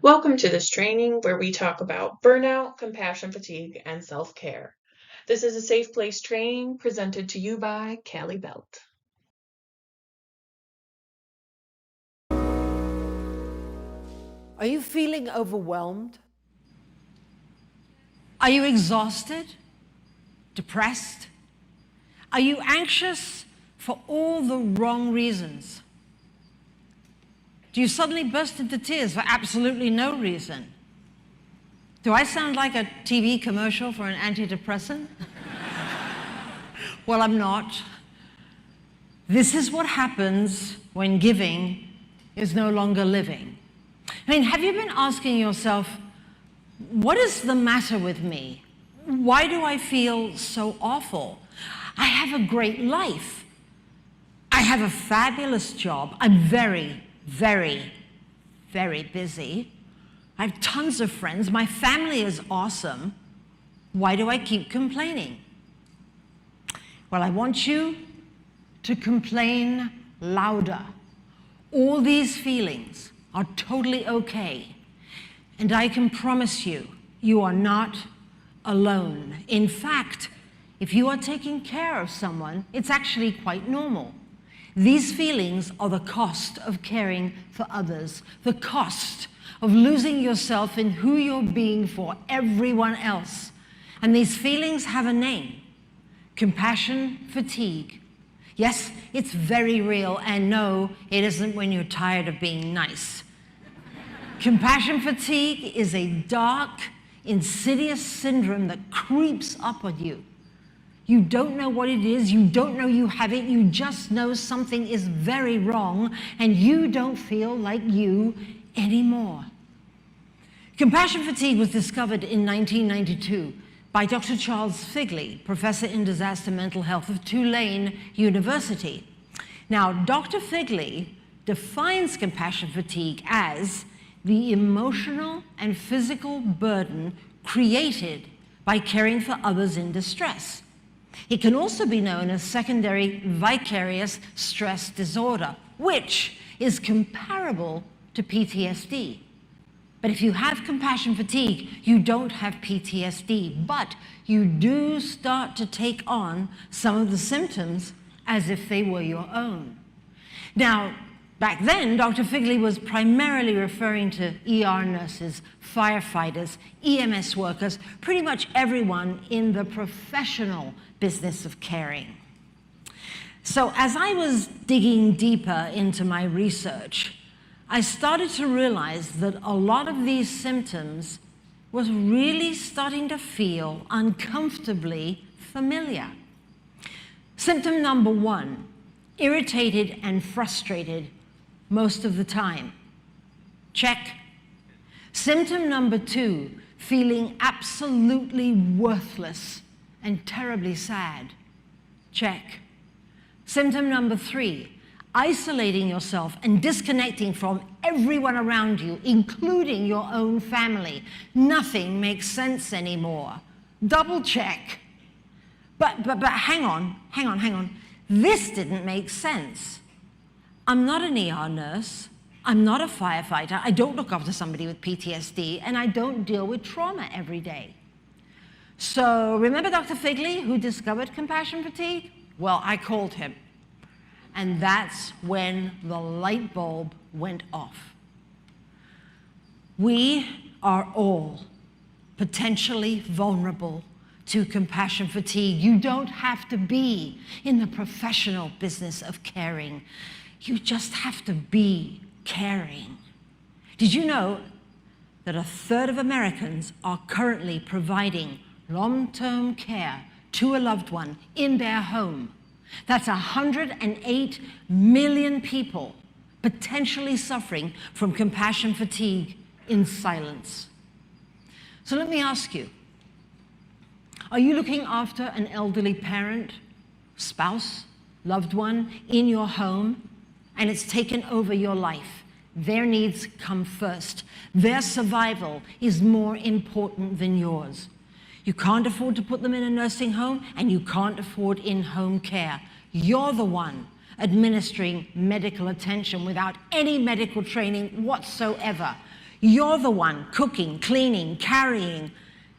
Welcome to this training where we talk about burnout, compassion fatigue, and self-care. This is a safe place training presented to you by Callie Belt. Are you feeling overwhelmed? Are you exhausted? Depressed? Are you anxious for all the wrong reasons? Do you suddenly burst into tears for absolutely no reason? Do I sound like a TV commercial for an antidepressant? Well, I'm not. This is what happens when giving is no longer living. I mean, have you been asking yourself, what is the matter with me? Why do I feel so awful? I have a great life. I have a fabulous job. I'm very, very, very busy. I have tons of friends. My family is awesome. Why do I keep complaining? Well, I want you to complain louder. All these feelings are totally okay. And I can promise you, you are not alone. In fact, if you are taking care of someone, it's actually quite normal. These feelings are the cost of caring for others, the cost of losing yourself in who you're being for everyone else. And these feelings have a name: compassion fatigue. Yes, it's very real, and no, it isn't when you're tired of being nice. Compassion fatigue is a dark, insidious syndrome that creeps up on you. You don't know what it is, you don't know you have it, you just know something is very wrong, and you don't feel like you anymore. Compassion fatigue was discovered in 1992 by Dr. Charles Figley, professor in disaster mental health of Tulane University. Now, Dr. Figley defines compassion fatigue as the emotional and physical burden created by caring for others in distress. It can also be known as secondary vicarious stress disorder, which is comparable to PTSD. But if you have compassion fatigue, you don't have PTSD, but you do start to take on some of the symptoms as if they were your own. Now, back then, Dr. Figley was primarily referring to ER nurses, firefighters, EMS workers, pretty much everyone in the professional business of caring. So as I was digging deeper into my research, I started to realize that a lot of these symptoms was really starting to feel uncomfortably familiar. Symptom number one: irritated and frustrated most of the time. Check. Symptom number two: feeling absolutely worthless and terribly sad. Check. Symptom number three: isolating yourself and disconnecting from everyone around you, including your own family. Nothing makes sense anymore. Double check. But hang on. This didn't make sense. I'm not an ER nurse. I'm not a firefighter. I don't look after somebody with PTSD, and I don't deal with trauma every day. So remember Dr. Figley, who discovered compassion fatigue? Well, I called him. And that's when the light bulb went off. We are all potentially vulnerable to compassion fatigue. You don't have to be in the professional business of caring. You just have to be caring. Did you know that 1/3 of Americans are currently providing long-term care to a loved one in their home? That's 108 million people potentially suffering from compassion fatigue in silence. So let me ask you, are you looking after an elderly parent, spouse, loved one in your home, and it's taken over your life? Their needs come first. Their survival is more important than yours. You can't afford to put them in a nursing home, and you can't afford in-home care. You're the one administering medical attention without any medical training whatsoever. You're the one cooking, cleaning, carrying,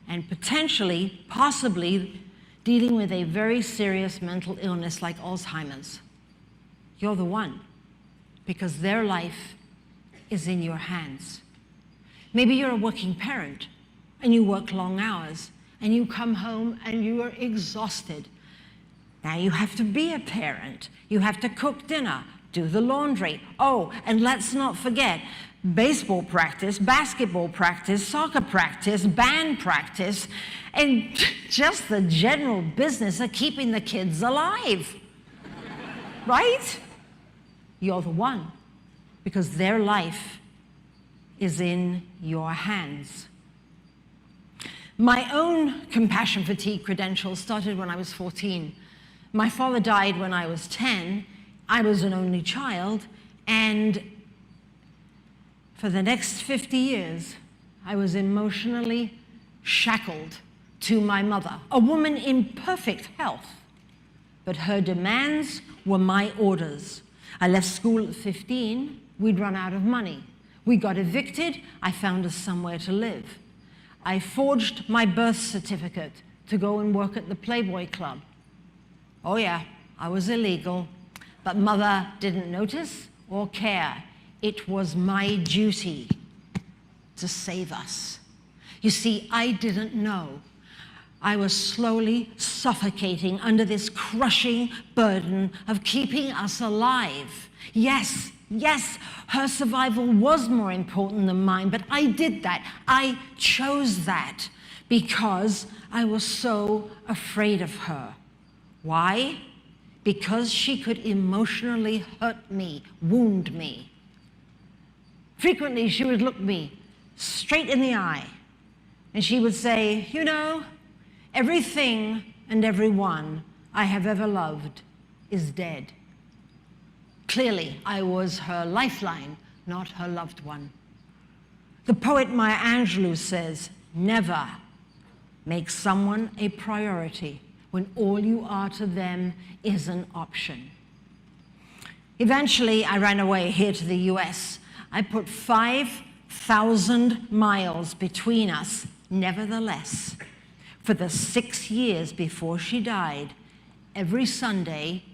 and potentially, possibly, dealing with a very serious mental illness like Alzheimer's. You're the one, because their life is in your hands. Maybe you're a working parent, and you work long hours, and you come home and you are exhausted. Now you have to be a parent. You have to cook dinner, do the laundry. Oh, and let's not forget, baseball practice, basketball practice, soccer practice, band practice, and just the general business of keeping the kids alive. Right? You're the one, because their life is in your hands. My own compassion fatigue credentials started when I was 14. My father died when I was 10. I was an only child, and for the next 50 years, I was emotionally shackled to my mother, a woman in perfect health, but her demands were my orders. I left school at 15, we'd run out of money. We got evicted, I found us somewhere to live. I forged my birth certificate to go and work at the Playboy Club. Oh yeah, I was illegal, but Mother didn't notice or care. It was my duty to save us. You see, I didn't know. I was slowly suffocating under this crushing burden of keeping us alive. Yes, yes, her survival was more important than mine, but I did that. I chose that because I was so afraid of her. Why? Because she could emotionally hurt me, wound me. Frequently, she would look me straight in the eye, and she would say, you know, everything and everyone I have ever loved is dead. Clearly, I was her lifeline, not her loved one. The poet Maya Angelou says, never make someone a priority when all you are to them is an option. Eventually, I ran away here to the US. I put 5,000 miles between us. Nevertheless, for the 6 years before she died, every Sunday,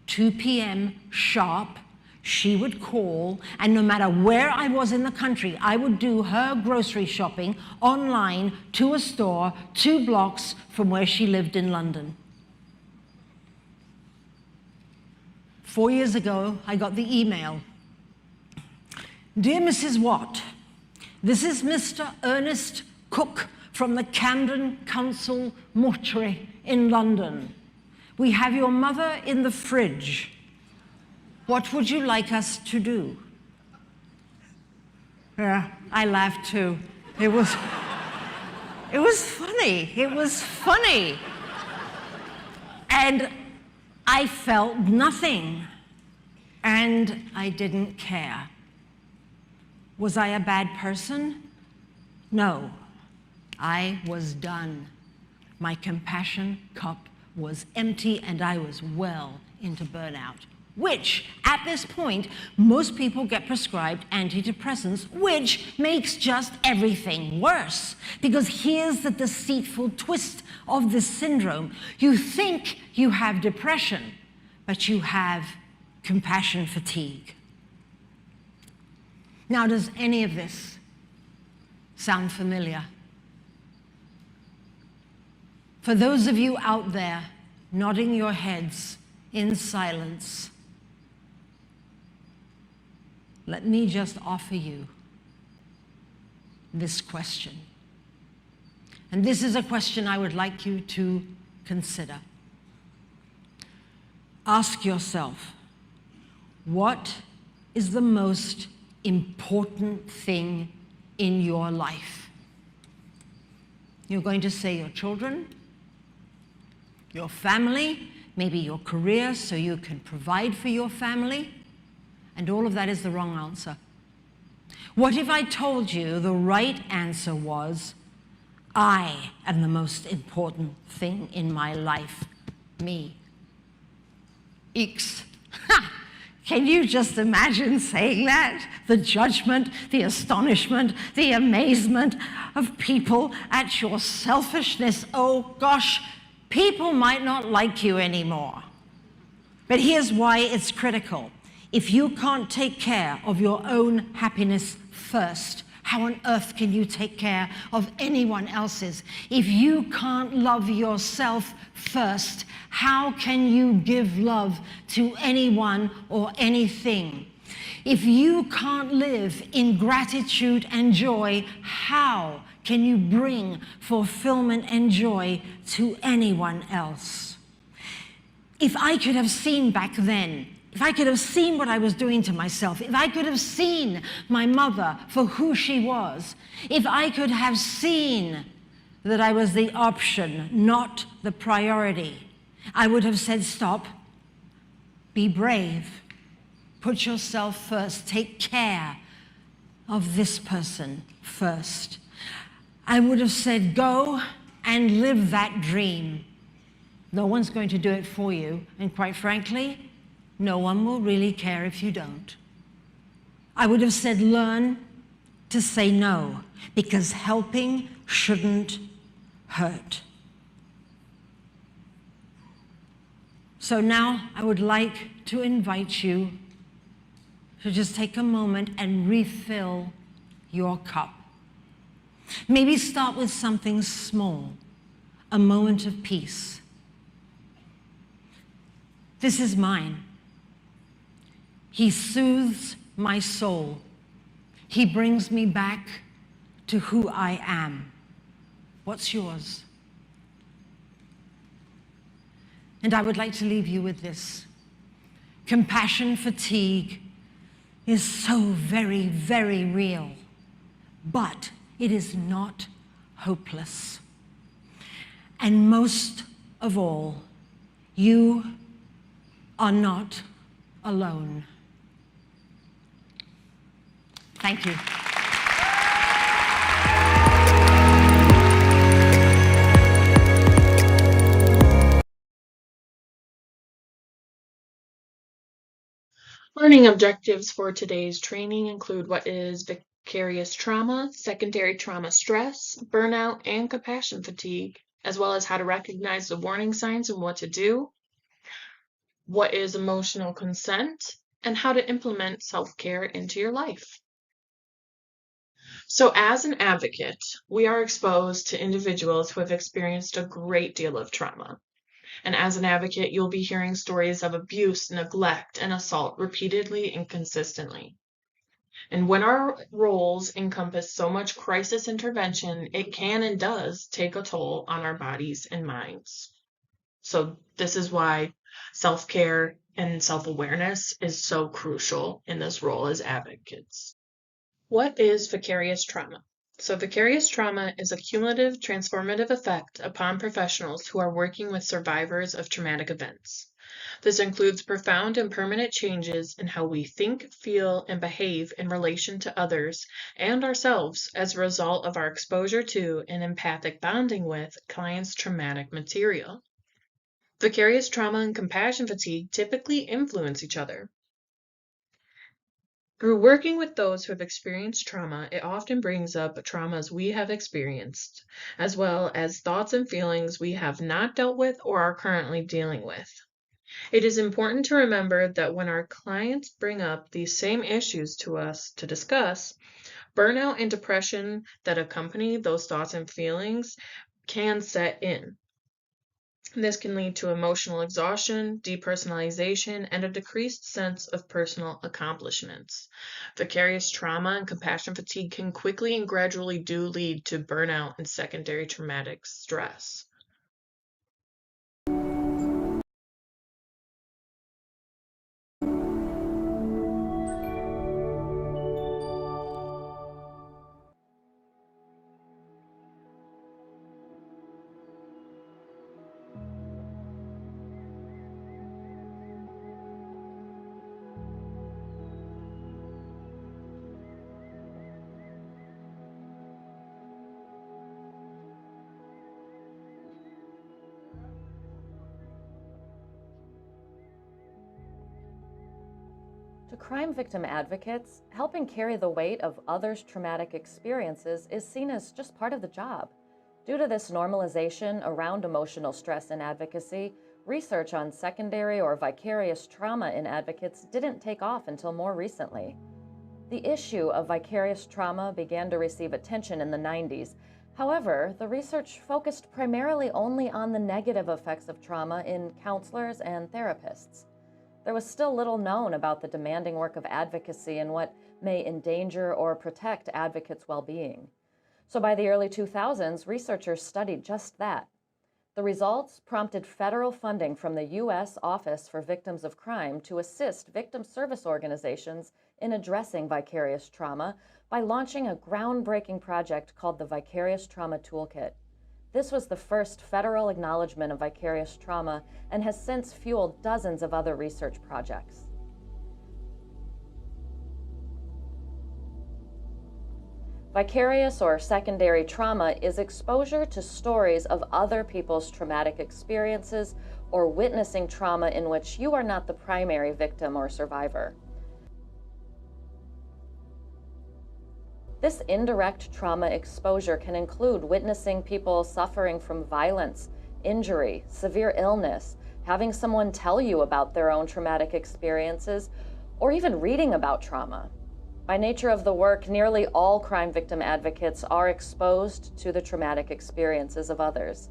2 p.m. sharp, she would call, and no matter where I was in the country, I would do her grocery shopping online to a store 2 blocks from where she lived in London. 4 years ago, I got the email. Dear Mrs. Watt, this is Mr. Ernest Cook from the Camden Council Mortuary in London. We have your mother in the fridge. What would you like us to do? Yeah, I laughed too. It was funny. It was funny. And I felt nothing. And I didn't care. Was I a bad person? No. I was done. My compassion cup was empty, and I was well into burnout, which, at this point, most people get prescribed antidepressants, which makes just everything worse. Because here's the deceitful twist of this syndrome. You think you have depression, but you have compassion fatigue. Now, does any of this sound familiar? For those of you out there nodding your heads in silence, let me just offer you this question. And this is a question I would like you to consider. Ask yourself, what is the most important thing in your life? You're going to say your children, your family, maybe your career so you can provide for your family, and all of that is the wrong answer. What if I told you the right answer was, I am the most important thing in my life, me? Eeks. Ha! Can you just imagine saying that? The judgment, the astonishment, the amazement of people at your selfishness. Oh gosh, people might not like you anymore. But here's why it's critical. If you can't take care of your own happiness first, how on earth can you take care of anyone else's? If you can't love yourself first, how can you give love to anyone or anything? If you can't live in gratitude and joy, how can you bring fulfillment and joy to anyone else? If I could have seen back then, if I could have seen what I was doing to myself, if I could have seen my mother for who she was, if I could have seen that I was the option, not the priority, I would have said, stop, be brave, put yourself first, take care of this person first. I would have said, go and live that dream. No one's going to do it for you, and quite frankly, no one will really care if you don't. I would have said, learn to say no, because helping shouldn't hurt. So now I would like to invite you to just take a moment and refill your cup. Maybe start with something small, a moment of peace. This is mine. He soothes my soul. He brings me back to who I am. What's yours? And I would like to leave you with this. Compassion fatigue is so very, very real, but it is not hopeless. And most of all, you are not alone. Thank you. Learning objectives for today's training include what is vicarious trauma, secondary trauma stress, burnout, and compassion fatigue, as well as how to recognize the warning signs and what to do, what is emotional consent, and how to implement self-care into your life. So as an advocate, we are exposed to individuals who have experienced a great deal of trauma. And as an advocate, you'll be hearing stories of abuse, neglect, and assault repeatedly and consistently. And when our roles encompass so much crisis intervention, it can and does take a toll on our bodies and minds. So this is why self-care and self-awareness is so crucial in this role as advocates. What is vicarious trauma? So vicarious trauma is a cumulative transformative effect upon professionals who are working with survivors of traumatic events. This includes profound and permanent changes in how we think, feel, and behave in relation to others and ourselves as a result of our exposure to and empathic bonding with clients' traumatic material. Vicarious trauma and compassion fatigue typically influence each other. Through working with those who have experienced trauma, it often brings up traumas we have experienced, as well as thoughts and feelings we have not dealt with or are currently dealing with. It is important to remember that when our clients bring up these same issues to us to discuss, burnout and depression that accompany those thoughts and feelings can set in. This can lead to emotional exhaustion, depersonalization, and a decreased sense of personal accomplishments. Vicarious trauma and compassion fatigue can quickly and gradually do lead to burnout and secondary traumatic stress. To crime victim advocates, helping carry the weight of others' traumatic experiences is seen as just part of the job. Due to this normalization around emotional stress in advocacy, research on secondary or vicarious trauma in advocates didn't take off until more recently. The issue of vicarious trauma began to receive attention in the 90s. However, the research focused primarily only on the negative effects of trauma in counselors and therapists. There was still little known about the demanding work of advocacy and what may endanger or protect advocates' well-being. So by the early 2000s, researchers studied just that. The results prompted federal funding from the U.S. Office for Victims of Crime to assist victim service organizations in addressing vicarious trauma by launching a groundbreaking project called the Vicarious Trauma Toolkit. This was the first federal acknowledgement of vicarious trauma and has since fueled dozens of other research projects. Vicarious or secondary trauma is exposure to stories of other people's traumatic experiences or witnessing trauma in which you are not the primary victim or survivor. This indirect trauma exposure can include witnessing people suffering from violence, injury, severe illness, having someone tell you about their own traumatic experiences, or even reading about trauma. By nature of the work, nearly all crime victim advocates are exposed to the traumatic experiences of others.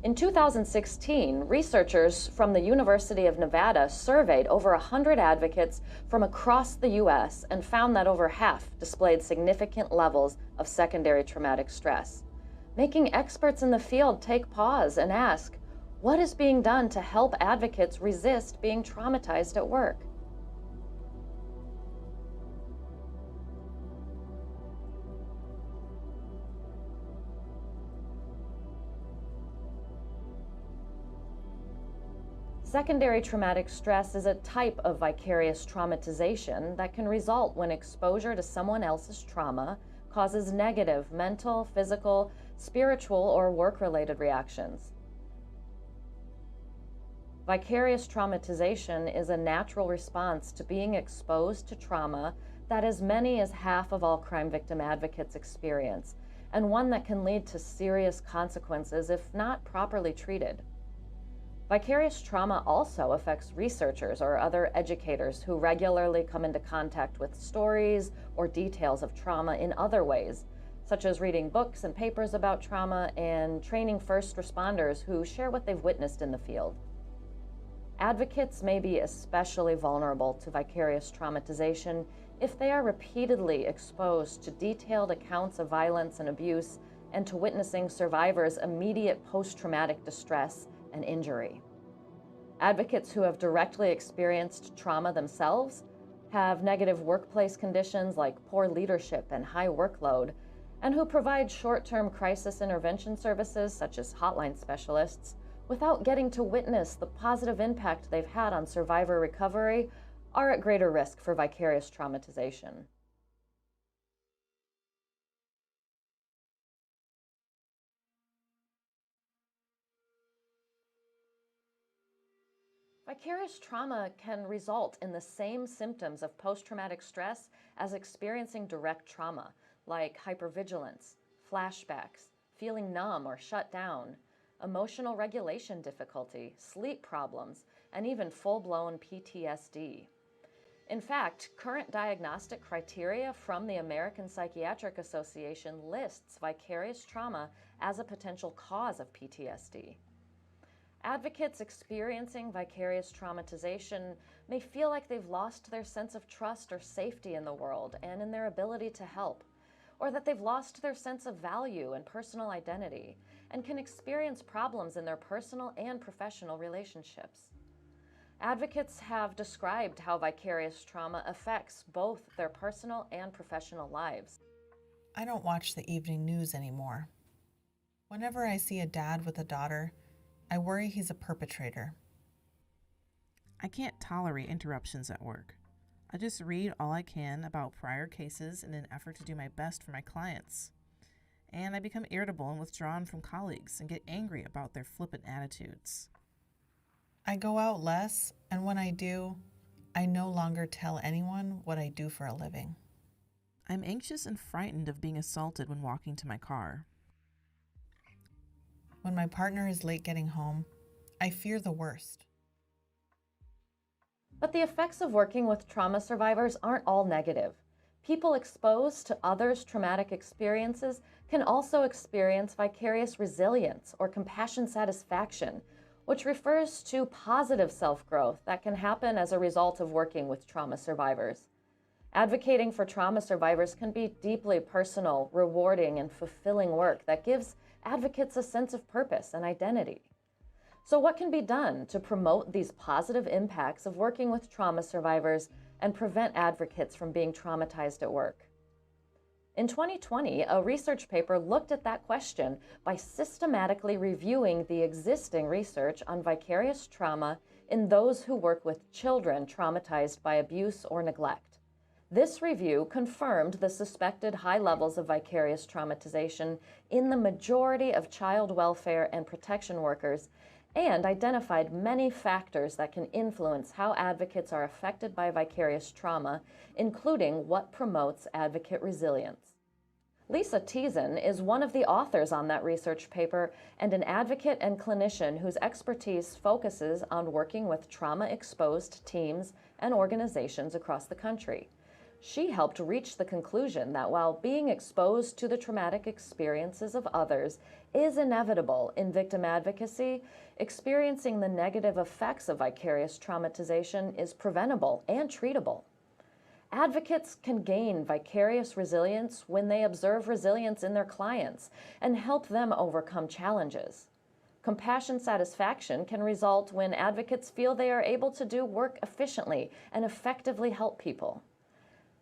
In 2016, researchers from the University of Nevada surveyed over 100 advocates from across the U.S. and found that over half displayed significant levels of secondary traumatic stress, making experts in the field take pause and ask, what is being done to help advocates resist being traumatized at work? Secondary traumatic stress is a type of vicarious traumatization that can result when exposure to someone else's trauma causes negative mental, physical, spiritual, or work-related reactions. Vicarious traumatization is a natural response to being exposed to trauma that as many as half of all crime victim advocates experience, and one that can lead to serious consequences if not properly treated. Vicarious trauma also affects researchers or other educators who regularly come into contact with stories or details of trauma in other ways, such as reading books and papers about trauma and training first responders who share what they've witnessed in the field. Advocates may be especially vulnerable to vicarious traumatization if they are repeatedly exposed to detailed accounts of violence and abuse and to witnessing survivors' immediate post-traumatic distress and injury. Advocates who have directly experienced trauma themselves have negative workplace conditions like poor leadership and high workload, and who provide short-term crisis intervention services such as hotline specialists without getting to witness the positive impact they've had on survivor recovery are at greater risk for vicarious traumatization. Vicarious trauma can result in the same symptoms of post-traumatic stress as experiencing direct trauma, like hypervigilance, flashbacks, feeling numb or shut down, emotional regulation difficulty, sleep problems, and even full-blown PTSD. In fact, current diagnostic criteria from the American Psychiatric Association lists vicarious trauma as a potential cause of PTSD. Advocates experiencing vicarious traumatization may feel like they've lost their sense of trust or safety in the world and in their ability to help, or that they've lost their sense of value and personal identity, and can experience problems in their personal and professional relationships. Advocates have described how vicarious trauma affects both their personal and professional lives. I don't watch the evening news anymore. Whenever I see a dad with a daughter, I worry he's a perpetrator. I can't tolerate interruptions at work. I just read all I can about prior cases in an effort to do my best for my clients. And I become irritable and withdrawn from colleagues and get angry about their flippant attitudes. I go out less, and when I do, I no longer tell anyone what I do for a living. I'm anxious and frightened of being assaulted when walking to my car. When my partner is late getting home, I fear the worst. But the effects of working with trauma survivors aren't all negative. People exposed to others' traumatic experiences can also experience vicarious resilience or compassion satisfaction, which refers to positive self-growth that can happen as a result of working with trauma survivors. Advocating for trauma survivors can be deeply personal, rewarding, and fulfilling work that gives advocates a sense of purpose and identity. So what can be done to promote these positive impacts of working with trauma survivors and prevent advocates from being traumatized at work? In 2020, a research paper looked at that question by systematically reviewing the existing research on vicarious trauma in those who work with children traumatized by abuse or neglect. This review confirmed the suspected high levels of vicarious traumatization in the majority of child welfare and protection workers and identified many factors that can influence how advocates are affected by vicarious trauma, including what promotes advocate resilience. Lisa Teason is one of the authors on that research paper and an advocate and clinician whose expertise focuses on working with trauma-exposed teams and organizations across the country. She helped reach the conclusion that while being exposed to the traumatic experiences of others is inevitable in victim advocacy, experiencing the negative effects of vicarious traumatization is preventable and treatable. Advocates can gain vicarious resilience when they observe resilience in their clients and help them overcome challenges. Compassion satisfaction can result when advocates feel they are able to do work efficiently and effectively help people.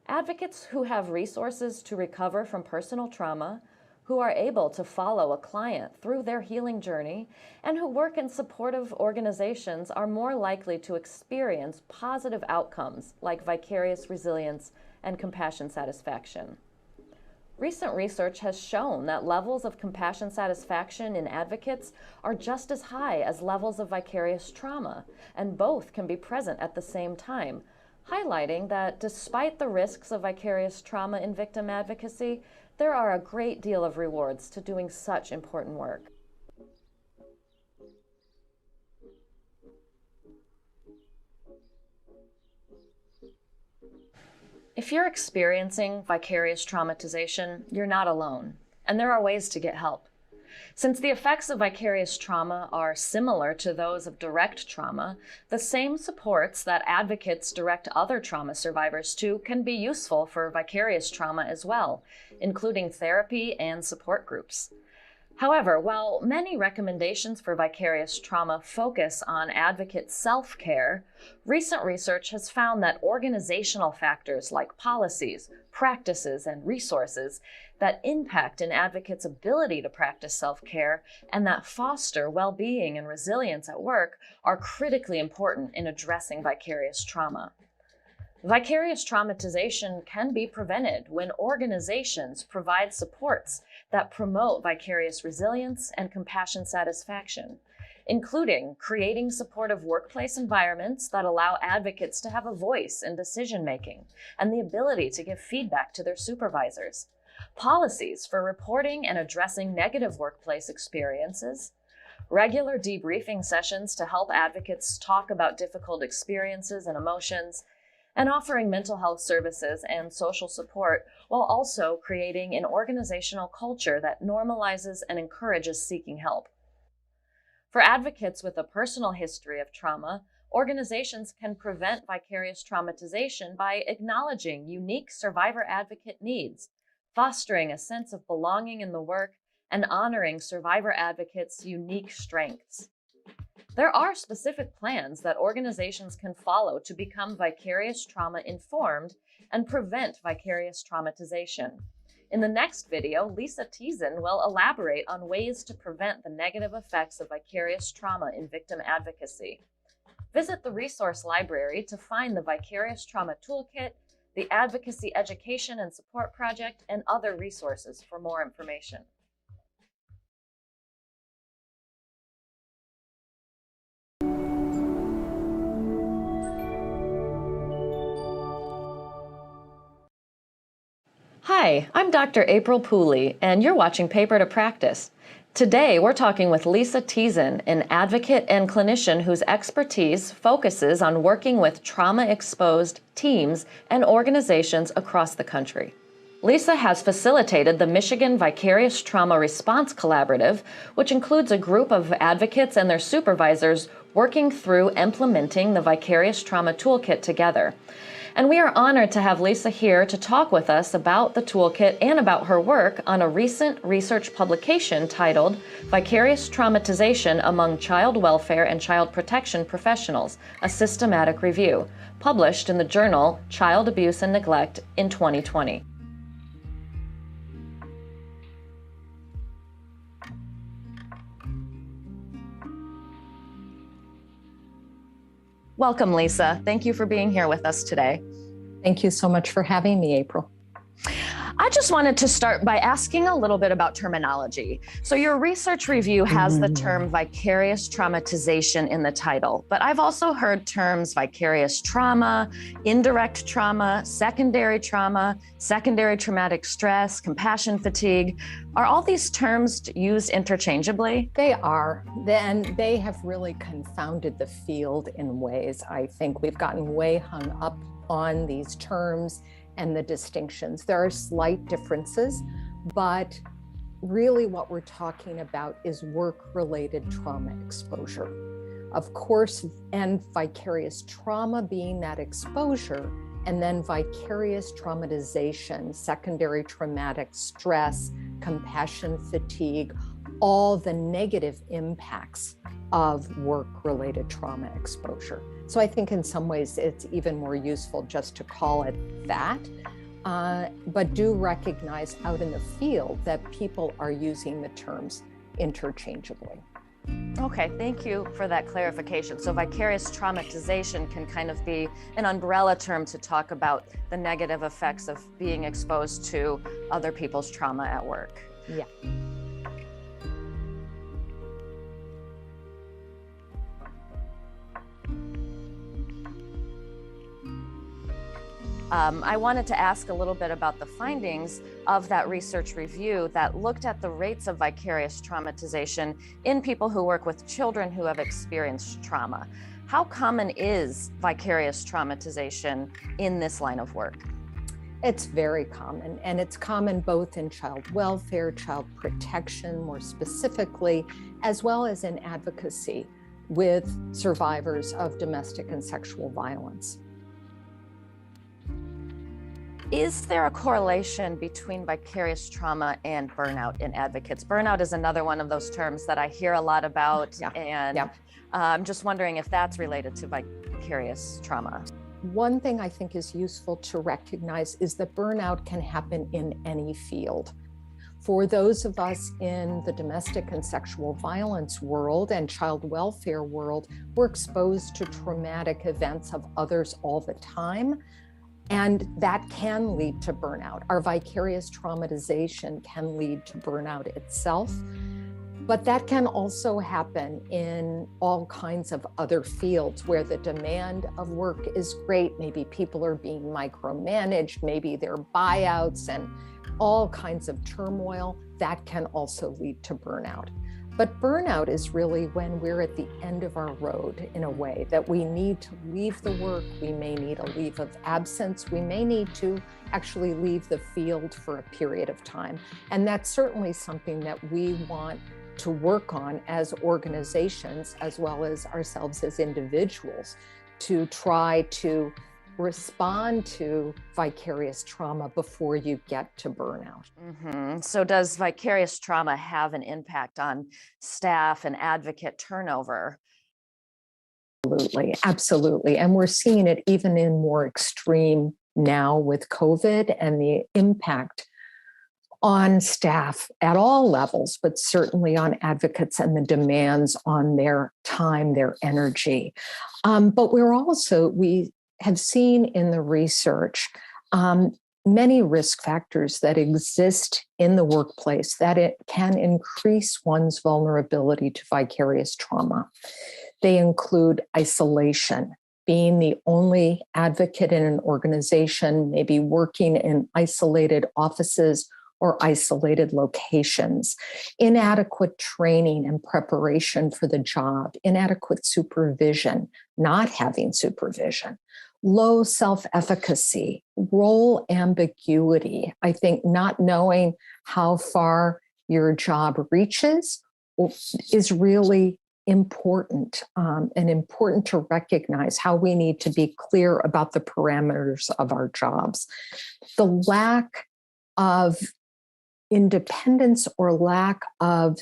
Advocates who have resources to recover from personal trauma, who are able to follow a client through their healing journey, and who work in supportive organizations are more likely to experience positive outcomes like vicarious resilience and compassion satisfaction. Recent research has shown that levels of compassion satisfaction in advocates are just as high as levels of vicarious trauma, and both can be present at the same time, highlighting that despite the risks of vicarious trauma in victim advocacy, there are a great deal of rewards to doing such important work. If you're experiencing vicarious traumatization, you're not alone, and there are ways to get help. Since the effects of vicarious trauma are similar to those of direct trauma, the same supports that advocates direct other trauma survivors to can be useful for vicarious trauma as well, including therapy and support groups. However, while many recommendations for vicarious trauma focus on advocate self-care, recent research has found that organizational factors like policies, practices, and resources that impact an advocate's ability to practice self-care and that foster well-being and resilience at work are critically important in addressing vicarious trauma. Vicarious traumatization can be prevented when organizations provide supports that promote vicarious resilience and compassion satisfaction, including creating supportive workplace environments that allow advocates to have a voice in decision-making and the ability to give feedback to their supervisors, policies for reporting and addressing negative workplace experiences, regular debriefing sessions to help advocates talk about difficult experiences and emotions, and offering mental health services and social support while also creating an organizational culture that normalizes and encourages seeking help. For advocates with a personal history of trauma, organizations can prevent vicarious traumatization by acknowledging unique survivor advocate needs, fostering a sense of belonging in the work, and honoring survivor advocates' unique strengths. There are specific plans that organizations can follow to become vicarious trauma informed and prevent vicarious traumatization. In the next video, Lisa Teason will elaborate on ways to prevent the negative effects of vicarious trauma in victim advocacy. Visit the resource library to find the Vicarious Trauma Toolkit, the Advocacy Education and Support Project, and other resources for more information. Hi, I'm Dr. April Pooley, and you're watching Paper to Practice. Today, we're talking with Lisa Teason, an advocate and clinician whose expertise focuses on working with trauma-exposed teams and organizations across the country. Lisa has facilitated the Michigan Vicarious Trauma Response Collaborative, which includes a group of advocates and their supervisors working through implementing the Vicarious Trauma Toolkit together. And we are honored to have Lisa here to talk with us about the toolkit and about her work on a recent research publication titled Vicarious Traumatization Among Child Welfare and Child Protection Professionals, a Systematic Review, published in the journal Child Abuse and Neglect in 2020. Welcome, Lisa. Thank you for being here with us today. Thank you so much for having me, April. I just wanted to start by asking a little bit about terminology. So your research review has the term vicarious traumatization in the title, but I've also heard terms vicarious trauma, indirect trauma, secondary traumatic stress, compassion fatigue. Are all these terms used interchangeably? They are, and they have really confounded the field in ways. I think we've gotten way hung up on these terms and the distinctions. There are slight differences, but really what we're talking about is work-related trauma exposure. Of course, and vicarious trauma being that exposure, and then vicarious traumatization, secondary traumatic stress, compassion fatigue, all the negative impacts of work-related trauma exposure. So I think in some ways it's even more useful just to call it that, but do recognize out in the field that people are using the terms interchangeably. Okay, thank you for that clarification. So vicarious traumatization can kind of be an umbrella term to talk about the negative effects of being exposed to other people's trauma at work. Yeah. I wanted to ask a little bit about the findings of that research review that looked at the rates of vicarious traumatization in people who work with children who have experienced trauma. How common is vicarious traumatization in this line of work? It's very common, and it's common both in child welfare, child protection more specifically, as well as in advocacy with survivors of domestic and sexual violence. Is there a correlation between vicarious trauma and burnout in advocates? Burnout is another one of those terms that I hear a lot about, and I'm just wondering if that's related to vicarious trauma. One thing I think is useful to recognize is that burnout can happen in any field. For those of us in the domestic and sexual violence world and child welfare world, we're exposed to traumatic events of others all the time. And that can lead to burnout. Our vicarious traumatization can lead to burnout itself, but that can also happen in all kinds of other fields where the demand of work is great. Maybe people are being micromanaged, maybe there are buyouts and all kinds of turmoil. That can also lead to burnout. But burnout is really when we're at the end of our road in a way that we need to leave the work. We may need a leave of absence. We may need to actually leave the field for a period of time. And that's certainly something that we want to work on as organizations, as well as ourselves as individuals, to try to respond to vicarious trauma before you get to burnout. So does vicarious trauma have an impact on staff and advocate turnover? Absolutely, absolutely. And we're seeing it even in more extreme now with COVID and the impact on staff at all levels, but certainly on advocates and the demands on their time, their energy. But we have seen in the research many risk factors that exist in the workplace that it can increase one's vulnerability to vicarious trauma. They include isolation, being the only advocate in an organization, maybe working in isolated offices or isolated locations, inadequate training and preparation for the job, inadequate supervision, not having supervision, low self-efficacy, role ambiguity. I think not knowing how far your job reaches is really important, and important to recognize how we need to be clear about the parameters of our jobs. The lack of independence or lack of,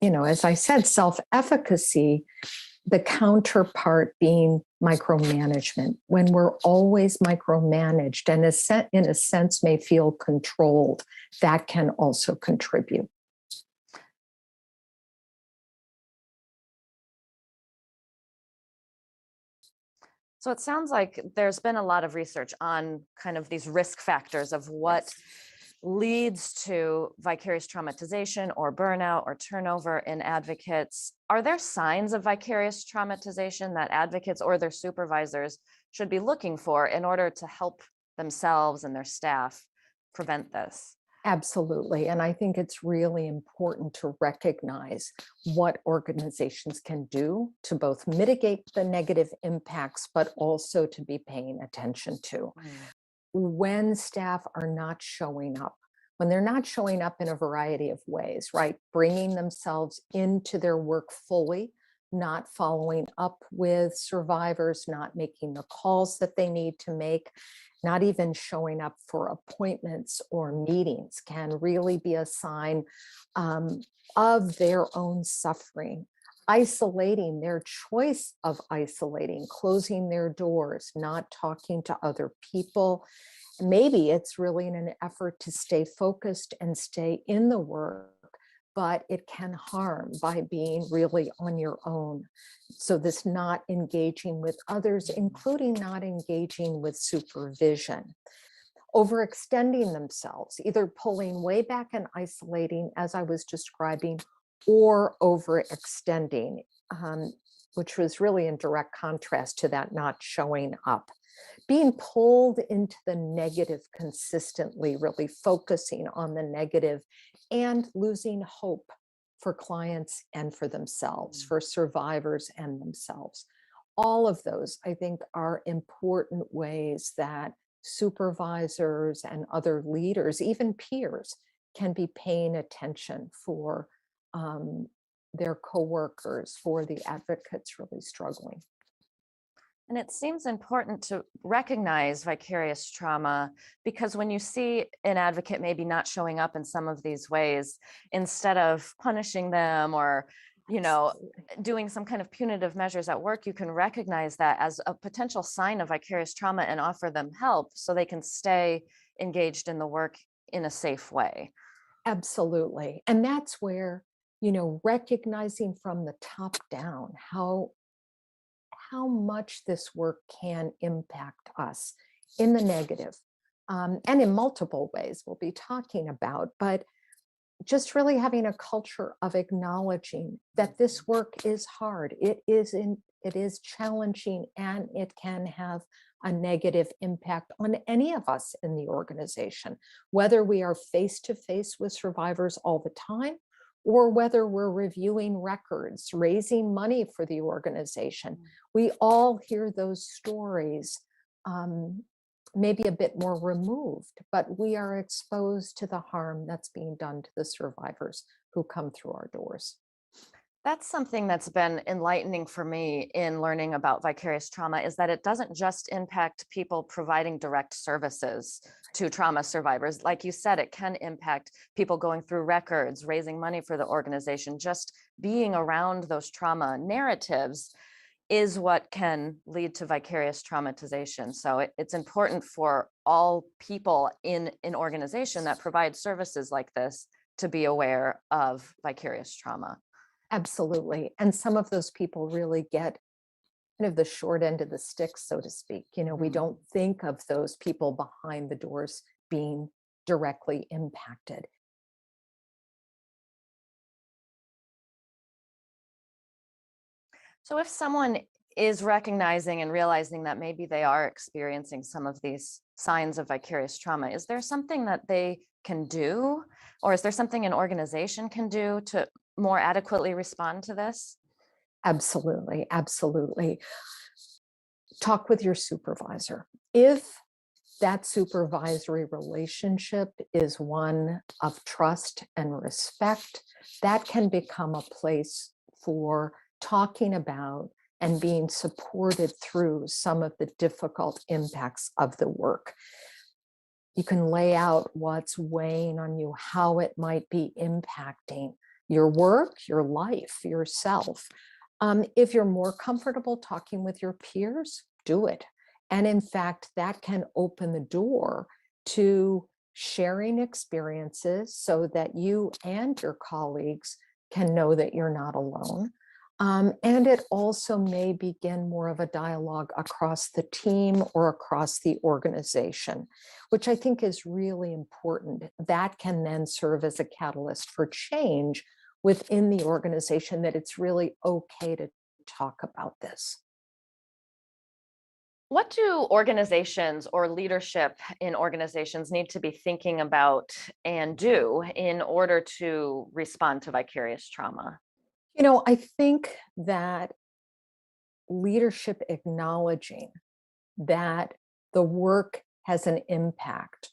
as I said, self-efficacy, the counterpart being micromanagement. When we're always micromanaged and in a sense may feel controlled, that can also contribute. So it sounds like there's been a lot of research on kind of these risk factors of what leads to vicarious traumatization or burnout or turnover in advocates. Are there signs of vicarious traumatization that advocates or their supervisors should be looking for in order to help themselves and their staff prevent this? Absolutely. And I think it's really important to recognize what organizations can do to both mitigate the negative impacts, but also to be paying attention to. When staff are not showing up, when they're not showing up in a variety of ways, right? Bringing themselves into their work fully, not following up with survivors, not making the calls that they need to make, not even showing up for appointments or meetings can really be a sign of their own suffering. Isolating, their choice of isolating, closing their doors, not talking to other people. Maybe it's really in an effort to stay focused and stay in the work, but it can harm by being really on your own. So this not engaging with others, including not engaging with supervision. Overextending themselves, either pulling way back and isolating, as I was describing, or overextending, which was really in direct contrast to that not showing up. Being pulled into the negative consistently, really focusing on the negative and losing hope for clients and for themselves, for survivors and themselves. All of those, I think, are important ways that supervisors and other leaders, even peers, can be paying attention for their coworkers, for the advocates really struggling. And it seems important to recognize vicarious trauma because when you see an advocate maybe not showing up in some of these ways, instead of punishing them or, doing some kind of punitive measures at work, you can recognize that as a potential sign of vicarious trauma and offer them help so they can stay engaged in the work in a safe way. Absolutely. And that's where, recognizing from the top down how much this work can impact us in the negative, and in multiple ways we'll be talking about, but just really having a culture of acknowledging that this work is hard, it is challenging, and it can have a negative impact on any of us in the organization, whether we are face to face with survivors all the time, or whether we're reviewing records, raising money for the organization. We all hear those stories, maybe a bit more removed, but we are exposed to the harm that's being done to the survivors who come through our doors. That's something that's been enlightening for me in learning about vicarious trauma is that it doesn't just impact people providing direct services to trauma survivors. Like you said, it can impact people going through records, raising money for the organization, just being around those trauma narratives is what can lead to vicarious traumatization. So it's important for all people in an organization that provides services like this to be aware of vicarious trauma. Absolutely. And some of those people really get kind of the short end of the stick, so to speak. We don't think of those people behind the doors being directly impacted. So if someone is recognizing and realizing that maybe they are experiencing some of these signs of vicarious trauma. Is there something that they can do, or is there something an organization can do to more adequately respond to this? Absolutely, absolutely. Talk with your supervisor. If that supervisory relationship is one of trust and respect, that can become a place for talking about and being supported through some of the difficult impacts of the work. You can lay out what's weighing on you, how it might be impacting your work, your life, yourself. If you're more comfortable talking with your peers, do it. And in fact, that can open the door to sharing experiences so that you and your colleagues can know that you're not alone. And it also may begin more of a dialogue across the team or across the organization, which I think is really important. That can then serve as a catalyst for change within the organization, that it's really okay to talk about this. What do organizations or leadership in organizations need to be thinking about and do in order to respond to vicarious trauma? I think that leadership acknowledging that the work has an impact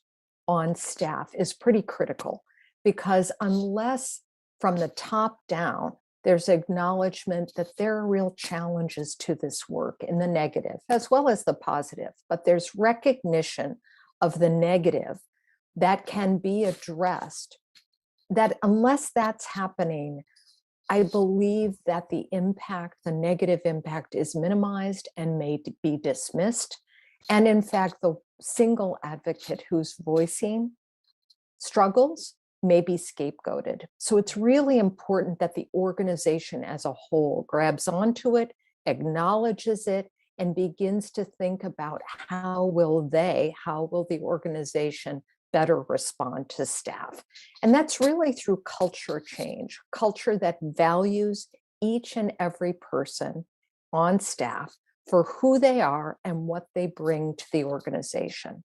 on staff is pretty critical, because unless from the top down there's acknowledgement that there are real challenges to this work in the negative as well as the positive, but there's recognition of the negative that can be addressed, that unless that's happening, I believe that the impact, the negative impact, is minimized and may be dismissed. And in fact, the single advocate who's voicing struggles may be scapegoated. So it's really important that the organization as a whole grabs onto it, acknowledges it, and begins to think about how will the organization better respond to staff. And that's really through culture change, culture that values each and every person on staff for who they are and what they bring to the organization,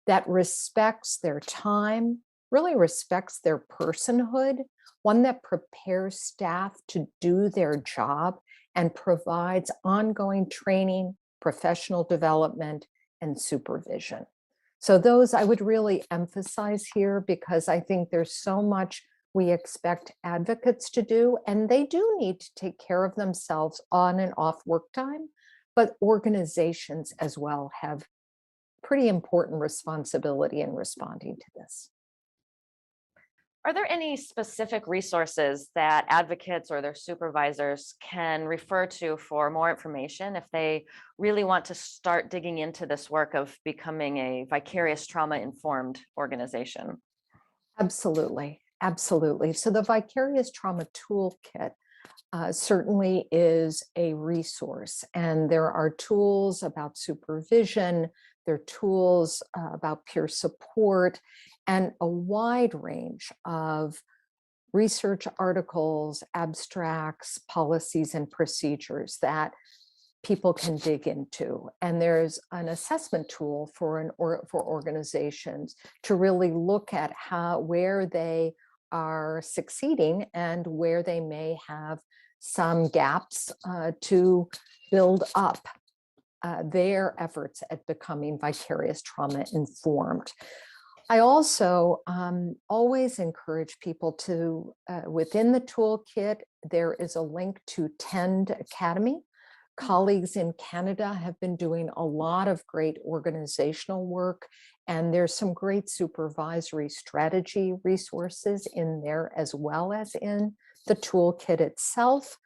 that respects their time, really respects their personhood, one that prepares staff to do their job and provides ongoing training, professional development, and supervision. So those I would really emphasize here, because I think there's so much we expect advocates to do, and they do need to take care of themselves on and off work time, but organizations as well have pretty important responsibility in responding to this. Are there any specific resources that advocates or their supervisors can refer to for more information if they really want to start digging into this work of becoming a vicarious trauma-informed organization? Absolutely, absolutely. So the Vicarious Trauma Toolkit certainly is a resource, and there are tools about supervision, there are tools about peer support, and a wide range of research articles, abstracts, policies, and procedures that people can dig into. And there's an assessment tool for for organizations to really look at where they are succeeding and where they may have some gaps to build up their efforts at becoming vicarious trauma informed. I also always encourage people to, within the toolkit, there is a link to Tend Academy. Colleagues in Canada have been doing a lot of great organizational work, and there's some great supervisory strategy resources in there as well as in the toolkit itself.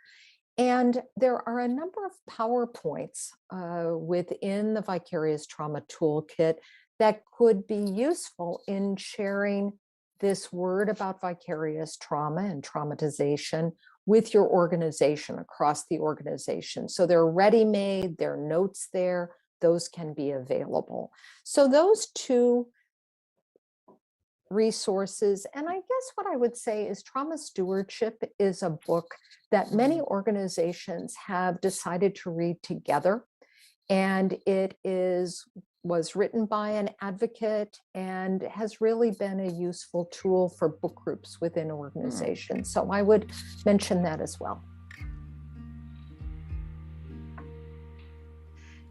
And there are a number of PowerPoints within the Vicarious Trauma Toolkit that could be useful in sharing this word about vicarious trauma and traumatization with your organization, across the organization. So they're ready-made, there are notes there, those can be available. So those two resources. And I guess what I would say is Trauma Stewardship is a book that many organizations have decided to read together. And it was written by an advocate and has really been a useful tool for book groups within organizations. So I would mention that as well.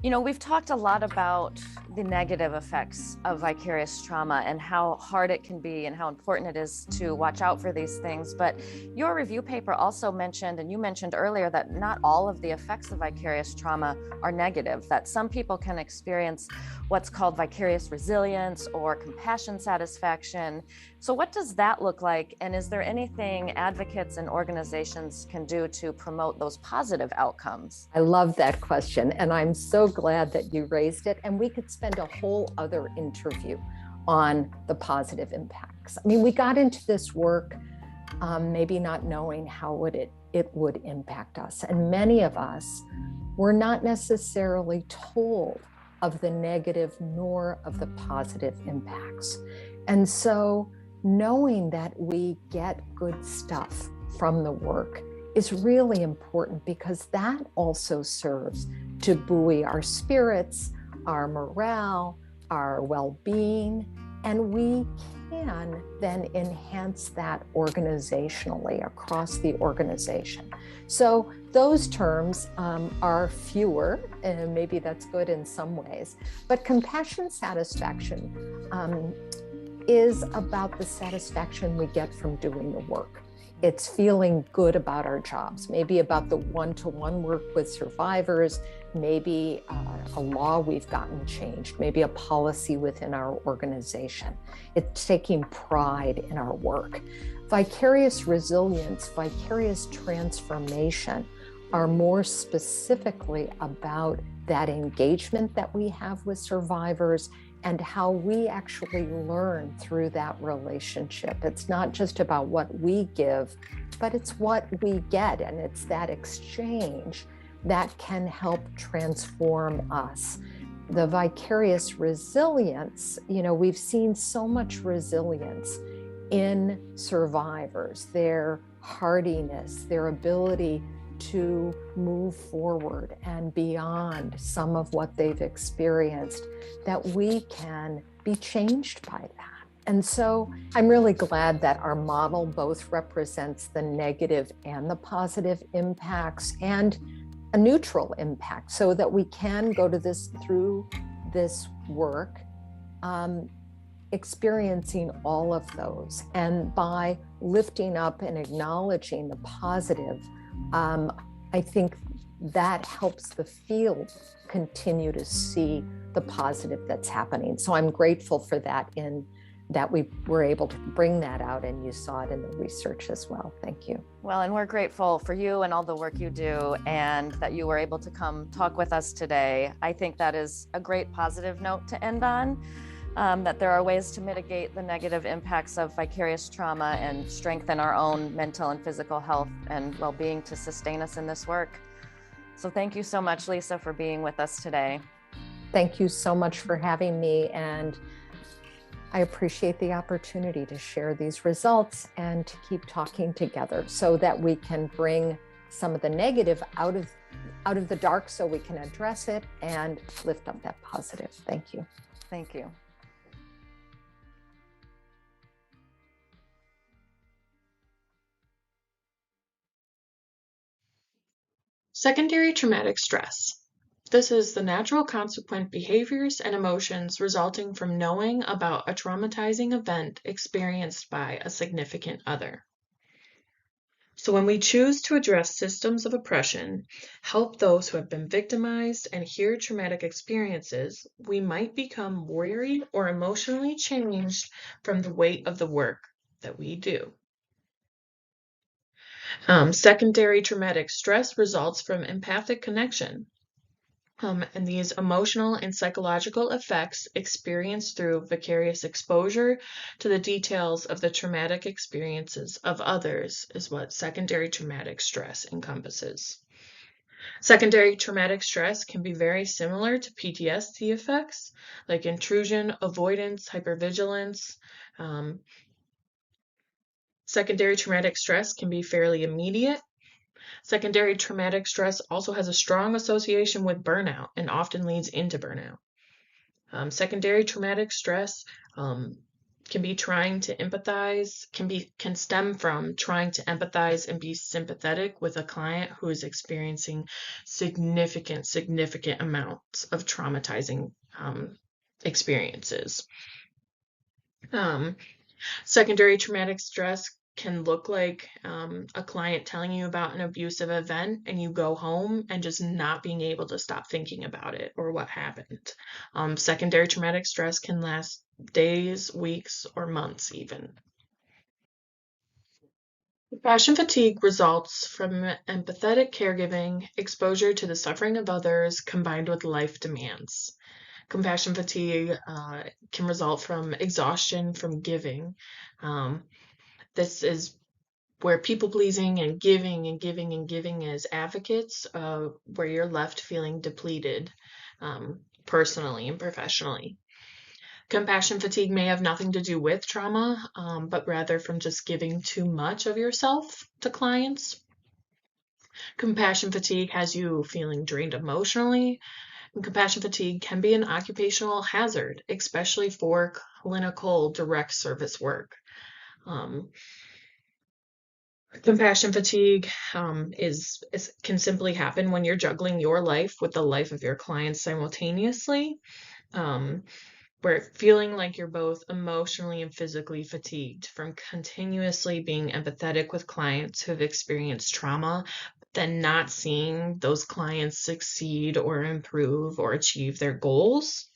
You know, we've talked a lot about the negative effects of vicarious trauma and how hard it can be and how important it is to watch out for these things. But your review paper also mentioned, and you mentioned earlier, that not all of the effects of vicarious trauma are negative, that some people can experience what's called vicarious resilience or compassion satisfaction. So what does that look like? And is there anything advocates and organizations can do to promote those positive outcomes? I love that question, and I'm so glad that you raised it. And we could spend a whole other interview on the positive impacts. I mean, we got into this work maybe not knowing how it would impact us. And many of us were not necessarily told of the negative nor of the positive impacts. And so knowing that we get good stuff from the work is really important, because that also serves to buoy our spirits, our morale, our well-being, and we can then enhance that organizationally across the organization. So those terms are fewer, and maybe that's good in some ways, but compassion satisfaction is about the satisfaction we get from doing the work. It's feeling good about our jobs, maybe about the one-to-one work with survivors, maybe a law we've gotten changed, maybe a policy within our organization. It's taking pride in our work. Vicarious resilience, vicarious transformation are more specifically about that engagement that we have with survivors and how we actually learn through that relationship. It's not just about what we give, but it's what we get, and it's that exchange that can help transform us. The vicarious resilience, you know, we've seen so much resilience in survivors, their hardiness, their ability to move forward and beyond some of what they've experienced, that we can be changed by that. And so I'm really glad that our model both represents the negative and the positive impacts and a neutral impact, so that we can go to this through this work, experiencing all of those. And by lifting up and acknowledging the positive, I think that helps the field continue to see the positive that's happening. So I'm grateful for that, in that we were able to bring that out, and you saw it in the research as well. Thank you. Well, and we're grateful for you and all the work you do, and that you were able to come talk with us today. I think that is a great positive note to end on. That there are ways to mitigate the negative impacts of vicarious trauma and strengthen our own mental and physical health and well-being to sustain us in this work. So thank you so much, Lisa, for being with us today. Thank you so much for having me, and I appreciate the opportunity to share these results and to keep talking together so that we can bring some of the negative out of the dark, so we can address it and lift up that positive. Thank you. Thank you. Secondary traumatic stress. This is the natural consequent behaviors and emotions resulting from knowing about a traumatizing event experienced by a significant other. So when we choose to address systems of oppression, help those who have been victimized, and hear traumatic experiences, we might become weary or emotionally changed from the weight of the work that we do. Secondary traumatic stress results from empathic connection. And these emotional and psychological effects experienced through vicarious exposure to the details of the traumatic experiences of others is what secondary traumatic stress encompasses. Secondary traumatic stress can be very similar to PTSD effects, like intrusion, avoidance, hypervigilance. Secondary traumatic stress can be fairly immediate. Secondary traumatic stress also has a strong association with burnout and often leads into burnout. Secondary traumatic stress can be trying to empathize, can stem from trying to empathize and be sympathetic with a client who is experiencing significant amounts of traumatizing experiences. Secondary traumatic stress can look like a client telling you about an abusive event and you go home and just not being able to stop thinking about it or what happened. Secondary traumatic stress can last days, weeks, or months even. Compassion fatigue results from empathetic caregiving, exposure to the suffering of others, combined with life demands. Compassion fatigue can result from exhaustion from giving. This is where people pleasing and giving as advocates, where you're left feeling depleted personally and professionally. Compassion fatigue may have nothing to do with trauma, but rather from just giving too much of yourself to clients. Compassion fatigue has you feeling drained emotionally. And compassion fatigue can be an occupational hazard, especially for clinical direct service work. Compassion fatigue can simply happen when you're juggling your life with the life of your clients simultaneously, where feeling like you're both emotionally and physically fatigued from continuously being empathetic with clients who have experienced trauma, then not seeing those clients succeed or improve or achieve their goals.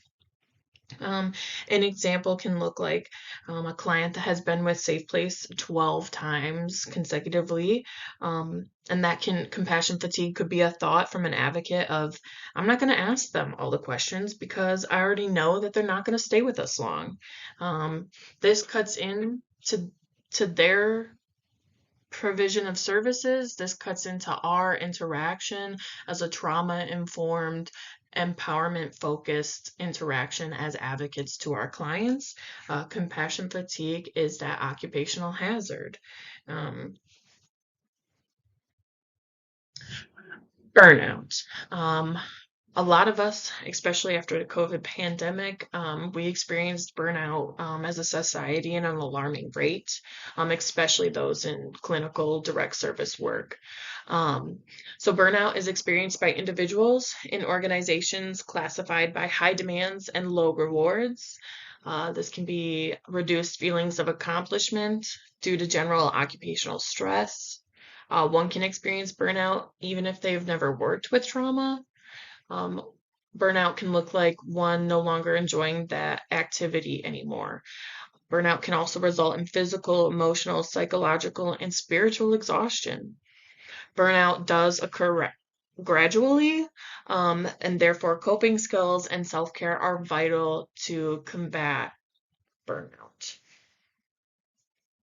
An example can look like a client that has been with S.A.F.E 12 times consecutively, and compassion fatigue could be a thought from an advocate of, I'm not going to ask them all the questions because I already know that they're not going to stay with us long. This cuts in to their provision of services. This cuts into our interaction as a trauma-informed, empowerment-focused interaction as advocates to our clients. Compassion fatigue is that occupational hazard. Burnout. A lot of us, especially after the COVID pandemic, we experienced burnout as a society at an alarming rate, especially those in clinical direct service work. So burnout is experienced by individuals in organizations classified by high demands and low rewards. This can be reduced feelings of accomplishment due to general occupational stress. One can experience burnout even if they've never worked with trauma. Burnout can look like one no longer enjoying that activity anymore. Burnout can also result in physical, emotional, psychological, and spiritual exhaustion. Burnout does occur gradually, and therefore coping skills and self-care are vital to combat burnout.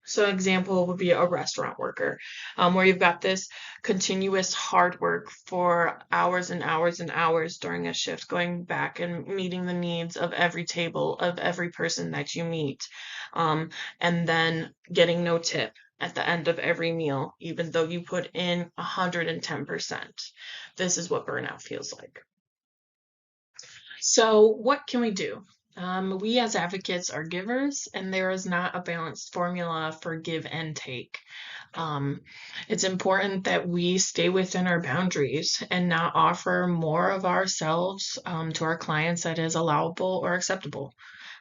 So an example would be a restaurant worker, where you've got this continuous hard work for hours and hours and hours during a shift, going back and meeting the needs of every table, of every person that you meet, and then getting no tip at the end of every meal, even though you put in 110%. This is what burnout feels like. So what can we do? We as advocates are givers, and there is not a balanced formula for give and take. It's important that we stay within our boundaries and not offer more of ourselves to our clients that is allowable or acceptable.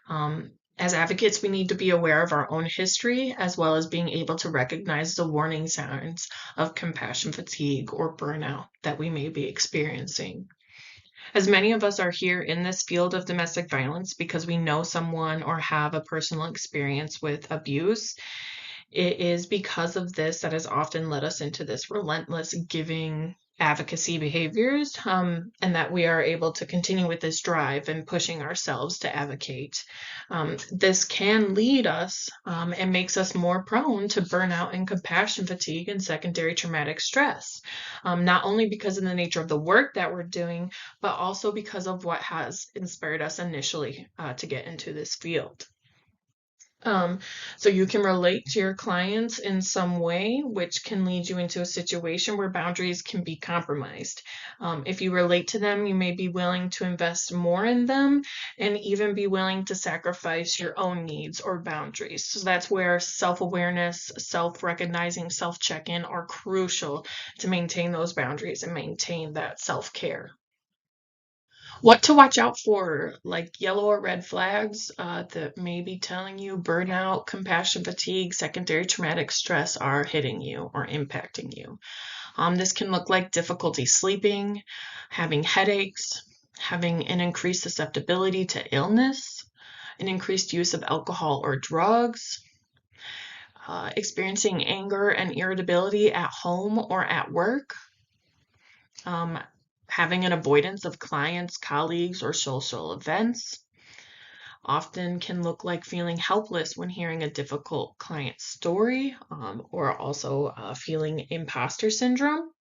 As advocates, we need to be aware of our own history, as well as being able to recognize the warning signs of compassion fatigue or burnout that we may be experiencing. As many of us are here in this field of domestic violence because we know someone or have a personal experience with abuse, it is because of this that has often led us into this relentless giving advocacy behaviors, and that we are able to continue with this drive and pushing ourselves to advocate. This can lead us and makes us more prone to burnout and compassion fatigue and secondary traumatic stress, not only because of the nature of the work that we're doing, but also because of what has inspired us initially to get into this field. So you can relate to your clients in some way, which can lead you into a situation where boundaries can be compromised. If you relate to them, you may be willing to invest more in them and even be willing to sacrifice your own needs or boundaries. So that's where self-awareness, self-recognizing, self-check-in are crucial to maintain those boundaries and maintain that self-care. What to watch out for, like yellow or red flags that may be telling you burnout, compassion fatigue, secondary traumatic stress are hitting you or impacting you. This can look like difficulty sleeping, having headaches, having an increased susceptibility to illness, an increased use of alcohol or drugs, experiencing anger and irritability at home or at work, having an avoidance of clients, colleagues, or social events. Often can look like feeling helpless when hearing a difficult client story, or also feeling imposter syndrome.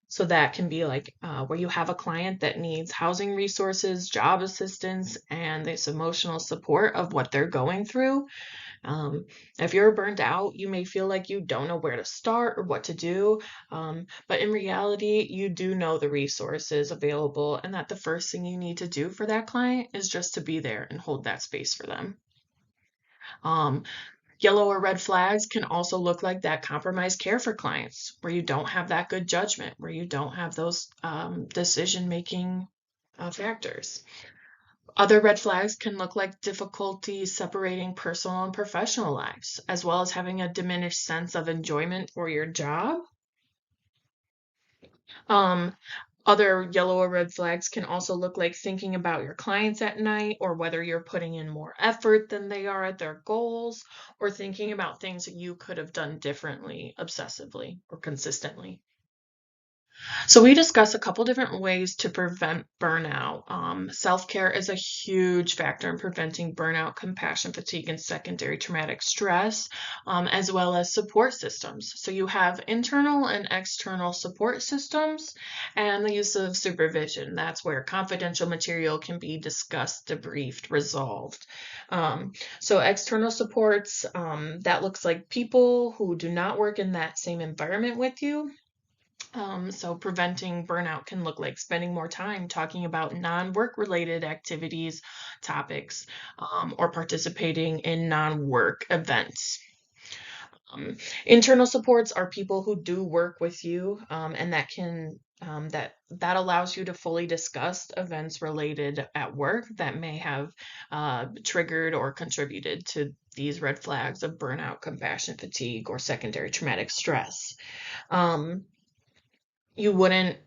So that can be like where you have a client that needs housing resources, job assistance, and this emotional support of what they're going through. If you're burned out, you may feel like you don't know where to start or what to do, but in reality, you do know the resources available and that the first thing you need to do for that client is just to be there and hold that space for them. Yellow or red flags can also look like that compromised care for clients, where you don't have that good judgment, where you don't have those decision-making factors. Other red flags can look like difficulty separating personal and professional lives, as well as having a diminished sense of enjoyment for your job. Other yellow or red flags can also look like thinking about your clients at night, or whether you're putting in more effort than they are at their goals, or thinking about things that you could have done differently, obsessively, or consistently. So we discussed a couple different ways to prevent burnout. Self-care is a huge factor in preventing burnout, compassion fatigue, and secondary traumatic stress, as well as support systems. So you have internal and external support systems and the use of supervision. That's where confidential material can be discussed, debriefed, resolved. So external supports, that looks like people who do not work in that same environment with you. So preventing burnout can look like spending more time talking about non-work related activities, topics, or participating in non-work events. Internal supports are people who do work with you, and that can that allows you to fully discuss events related at work that may have triggered or contributed to these red flags of burnout, compassion fatigue, or secondary traumatic stress. You wouldn't,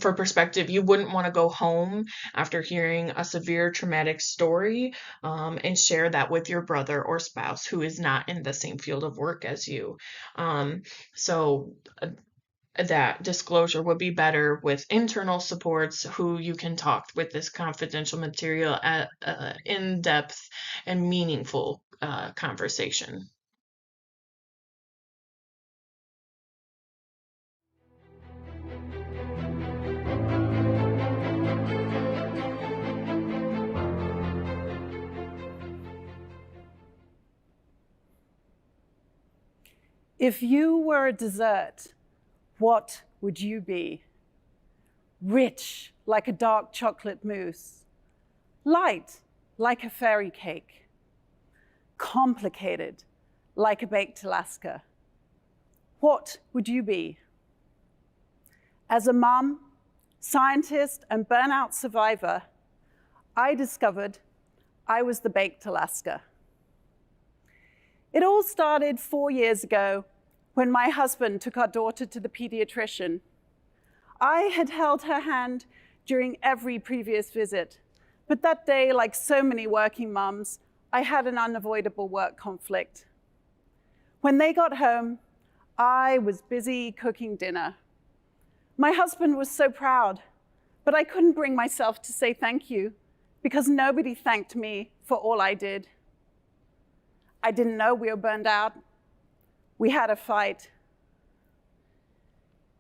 for perspective, you wouldn't want to go home after hearing a severe traumatic story and share that with your brother or spouse who is not in the same field of work as you. So that disclosure would be better with internal supports who you can talk with this confidential material at in-depth and meaningful conversation. If you were a dessert, what would you be? Rich, like a dark chocolate mousse. Light, like a fairy cake. Complicated, like a baked Alaska. What would you be? As a mom, scientist, and burnout survivor, I discovered I was the baked Alaska. It all started 4 years ago when my husband took our daughter to the pediatrician. I had held her hand during every previous visit, but that day, like so many working moms, I had an unavoidable work conflict. When they got home, I was busy cooking dinner. My husband was so proud, but I couldn't bring myself to say thank you because nobody thanked me for all I did. I didn't know we were burned out. We had a fight.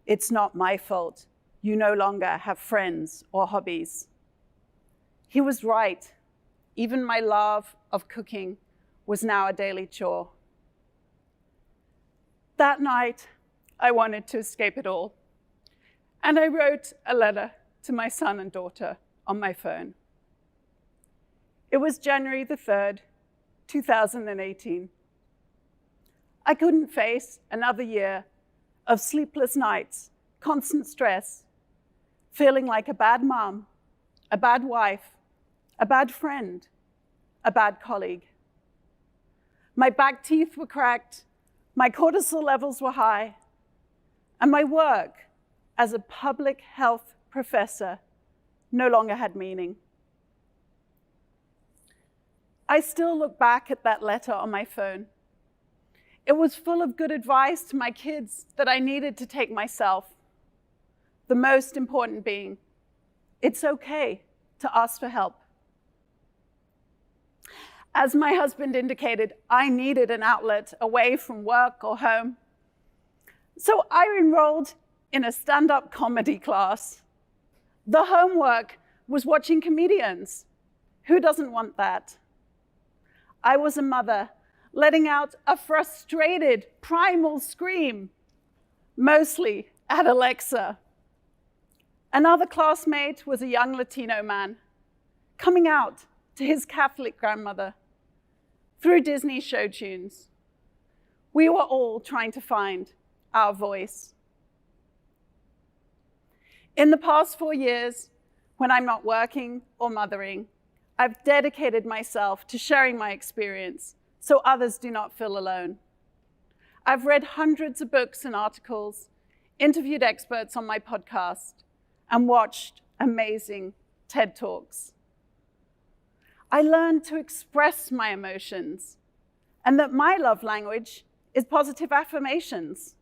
It's not my fault. You no longer have friends or hobbies. He was right. Even my love of cooking was now a daily chore. That night, I wanted to escape it all. And I wrote a letter to my son and daughter on my phone. It was January the 3rd, 2018. I couldn't face another year of sleepless nights, constant stress, feeling like a bad mom, a bad wife, a bad friend, a bad colleague. My back teeth were cracked, my cortisol levels were high, and my work as a public health professor no longer had meaning. I still look back at that letter on my phone. It was full of good advice to my kids that I needed to take myself. The most important being, it's okay to ask for help. As my husband indicated, I needed an outlet away from work or home. So I enrolled in a stand-up comedy class. The homework was watching comedians. Who doesn't want that? I was a mother letting out a frustrated, primal scream, mostly at Alexa. Another classmate was a young Latino man coming out to his Catholic grandmother through Disney show tunes. We were all trying to find our voice. In the past 4 years, when I'm not working or mothering, I've dedicated myself to sharing my experience so others do not feel alone. I've read hundreds of books and articles, interviewed experts on my podcast, and watched amazing TED Talks. I learned to express my emotions and that my love language is positive affirmations.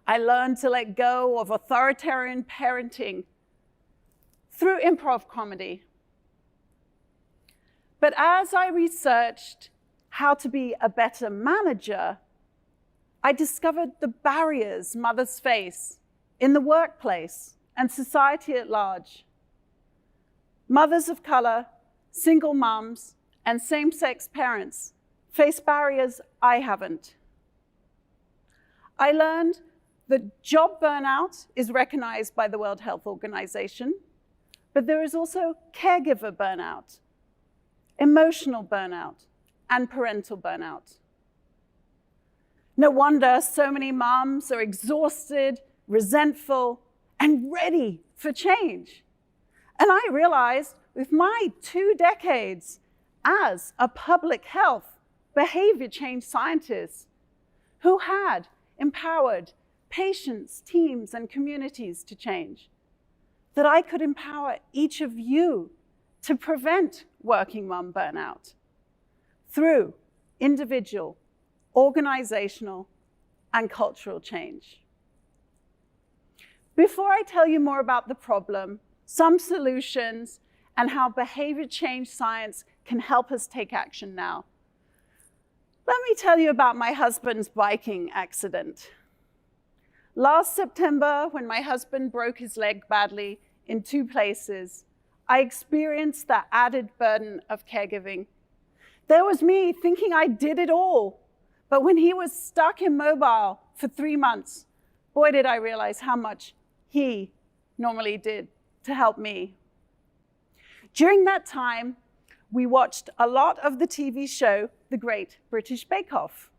I learned to let go of authoritarian parenting through improv comedy. But as I researched how to be a better manager, I discovered the barriers mothers face in the workplace and society at large. Mothers of color, single moms, and same-sex parents face barriers I haven't. I learned that job burnout is recognized by the World Health Organization, but there is also caregiver burnout, emotional burnout, and parental burnout. No wonder so many moms are exhausted, resentful, and ready for change. And I realized with my 2 decades as a public health behavior change scientist who had empowered patients, teams, and communities to change, that I could empower each of you to prevent working mom burnout through individual, organizational, and cultural change. Before I tell you more about the problem, some solutions, and how behavior change science can help us take action now, let me tell you about my husband's biking accident. Last September, when my husband broke his leg badly in 2 places, I experienced the added burden of caregiving. There was me thinking I did it all, but when he was stuck immobile for 3 months, boy, did I realize how much he normally did to help me. During that time, we watched a lot of the TV show, The Great British Bake Off.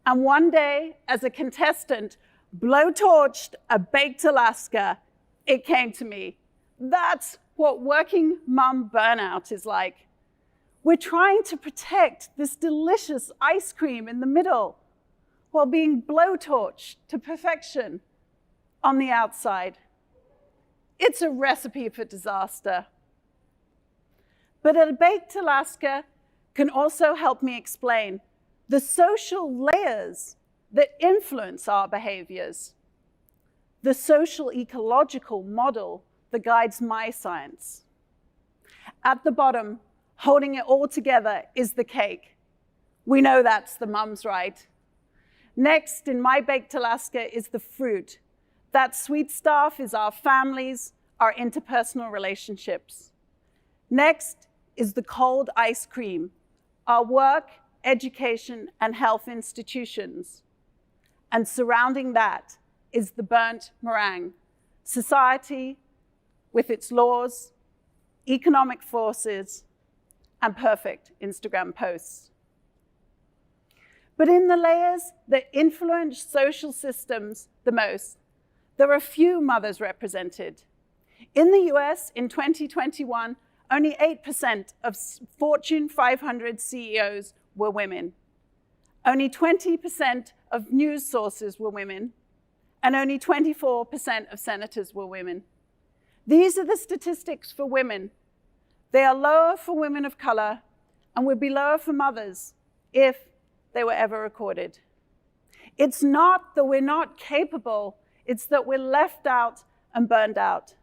And one day, as a contestant blowtorched a baked Alaska, it came to me. That's what working mom burnout is like. We're trying to protect this delicious ice cream in the middle while being blowtorched to perfection on the outside. It's a recipe for disaster. But a baked Alaska can also help me explain the social layers that influence our behaviors. the social ecological model that guides my science. At the bottom, holding it all together, is the cake. We know that's the mum's right. Next, in my baked Alaska, is the fruit. That sweet stuff is our families, our interpersonal relationships. Next is the cold ice cream, our work, education, and health institutions. And surrounding that is the burnt meringue, society with its laws, economic forces, and perfect Instagram posts. But in the layers that influence social systems the most, there are few mothers represented. In the US, in 2021, only 8% of Fortune 500 CEOs were women. Only 20% of news sources were women, and only 24% of senators were women. These are the statistics for women. They are lower for women of color and would be lower for mothers if they were ever recorded. It's not that we're not capable, it's that we're left out and burned out.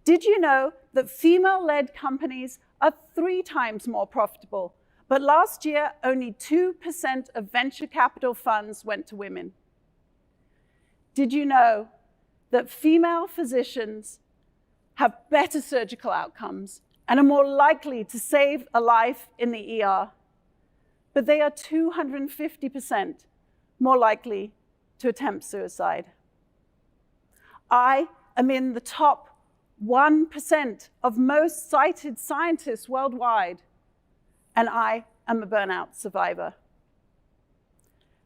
Did you know that female-led companies are 3 times more profitable, but last year only 2% of venture capital funds went to women? Did you know that female physicians have better surgical outcomes and are more likely to save a life in the ER? But they are 250% more likely to attempt suicide. I am in the top 1% of most cited scientists worldwide, and I am a burnout survivor.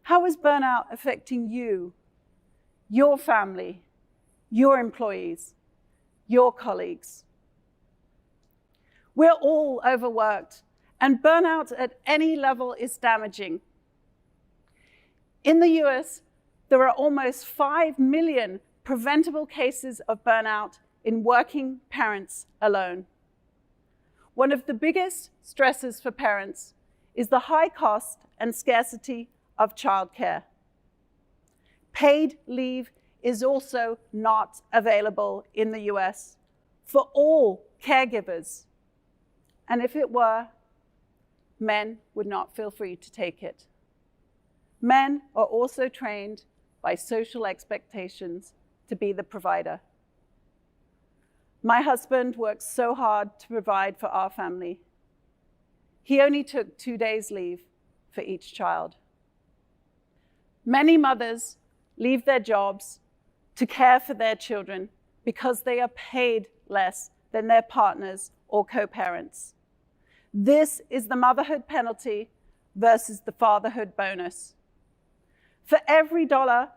How is burnout affecting you, your family, your employees, your colleagues? We're all overworked, and burnout at any level is damaging. In the US, there are almost 5 million preventable cases of burnout in working parents alone. One of the biggest stresses for parents is the high cost and scarcity of childcare. Paid leave is also not available in the US for all caregivers. And if it were, men would not feel free to take it. Men are also trained by social expectations to be the provider. My husband works so hard to provide for our family. He only took 2 days leave for each child. Many mothers leave their jobs to care for their children because they are paid less than their partners or co-parents. This is the motherhood penalty versus the fatherhood bonus. For every dollar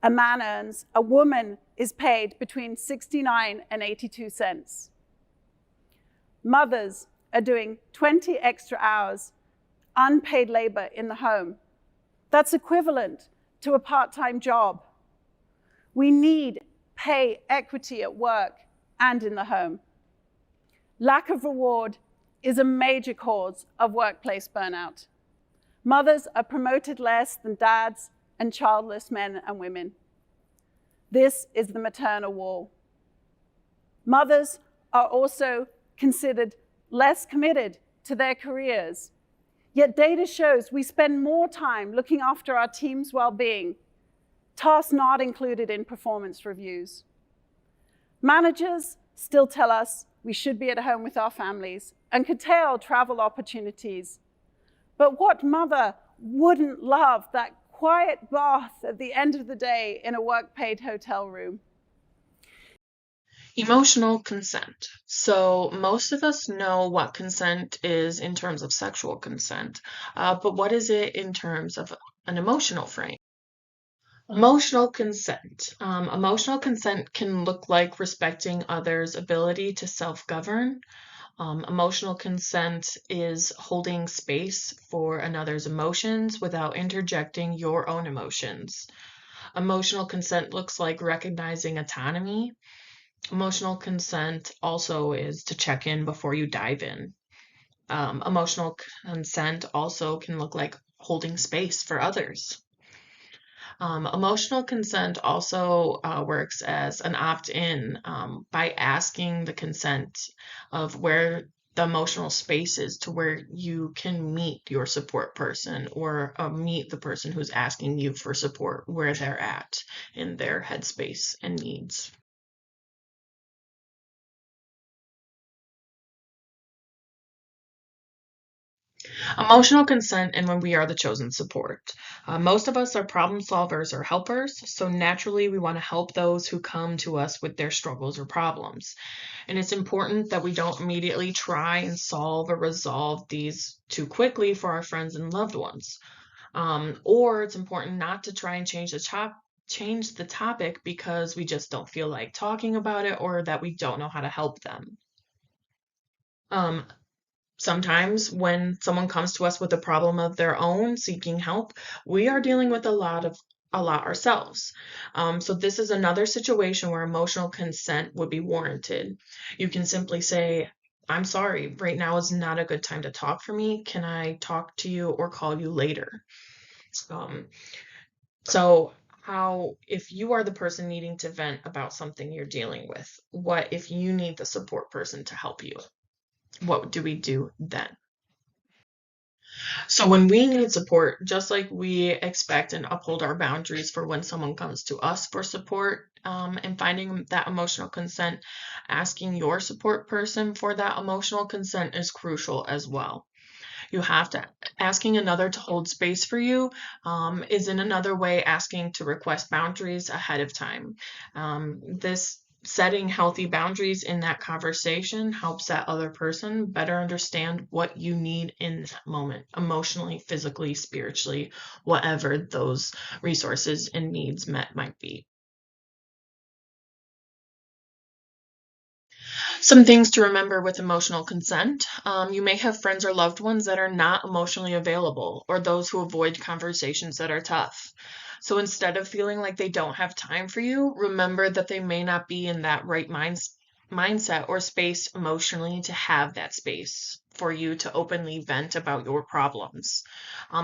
a man earns, a woman is paid between 69 and 82 cents. Mothers are doing 20 extra hours unpaid labor in the home. That's equivalent to a part-time job. We need pay equity at work and in the home. Lack of reward is a major cause of workplace burnout. Mothers are promoted less than dads and childless men and women. This is the maternal wall. Mothers are also considered less committed to their careers. Yet data shows we spend more time looking after our team's well-being, tasks not included in performance reviews. Managers still tell us we should be at home with our families and curtail travel opportunities. But what mother wouldn't love that quiet bath at the end of the day in a work-paid hotel room? Emotional consent. So most of us know what consent is in terms of sexual consent, but what is it in terms of an emotional frame? Emotional consent. Emotional consent can look like respecting others' ability to self-govern. Emotional consent is holding space for another's emotions without interjecting your own emotions. Emotional consent looks like recognizing autonomy. Emotional consent also is to check in before you dive in. Emotional consent also can look like holding space for others. Emotional consent also works as an opt-in by asking the consent of where the emotional space is to where you can meet your support person or meet the person who's asking you for support where they're at in their headspace and needs. Emotional consent and when we are the chosen support. Most of us are problem solvers or helpers, so naturally we want to help those who come to us with their struggles or problems. And it's important that we don't immediately try and solve or resolve these too quickly for our friends and loved ones. Or it's important not to try and change the topic because we just don't feel like talking about it or that we don't know how to help them. Um, Sometimes when someone comes to us with a problem of their own seeking help, we are dealing with a lot ourselves. So this is another situation where emotional consent would be warranted. You can simply say, I'm sorry, right now is not a good time to talk for me. Can I talk to you or call you later? Um, so if you are the person needing to vent about something you're dealing with, what if you need the support person to help you? What do we do then? So when we need support, just like we expect and uphold our boundaries for when someone comes to us for support, and finding that emotional consent, asking your support person for that emotional consent is crucial as well. You have to asking another to hold space for you is in another way asking to request boundaries ahead of time. This setting healthy boundaries in that conversation helps that other person better understand what you need in that moment, emotionally, physically, spiritually, whatever those resources and needs met might be. Some things to remember with emotional consent. You may have friends or loved ones that are not emotionally available or those who avoid conversations that are tough. So instead of feeling like they don't have time for you, remember that they may not be in that right mindset or space emotionally to have that space for you to openly vent about your problems.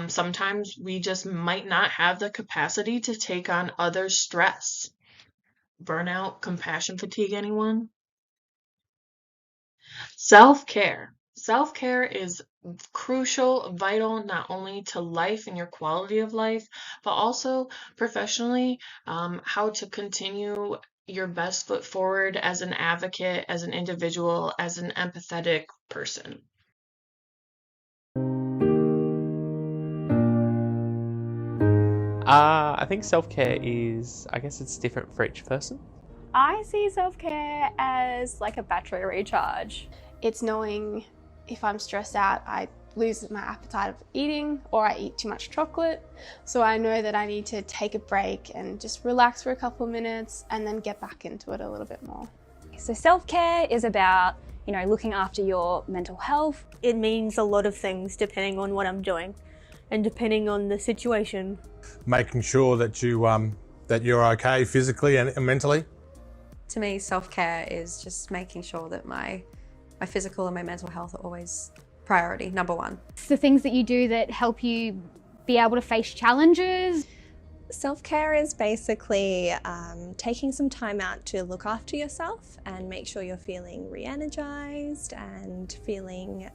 Sometimes we just might not have the capacity to take on other stress. Burnout, compassion fatigue, anyone? Self-care. Self-care is crucial, vital, not only to life and your quality of life, but also professionally, how to continue your best foot forward as an advocate, as an individual, as an empathetic person. I think self-care is, I guess it's different for each person. I see self-care as like a battery recharge. It's knowing if I'm stressed out, I lose my appetite of eating or I eat too much chocolate. So I know that I need to take a break and just relax for a couple of minutes and then get back into it a little bit more. So self-care is about, looking after your mental health. It means a lot of things depending on what I'm doing and depending on the situation. Making sure that you're okay physically and mentally. To me, self-care is just making sure that my physical and my mental health are always priority, number one. It's the things that you do that help you be able to face challenges. Self-care is basically taking some time out to look after yourself and make sure you're feeling re-energized and feeling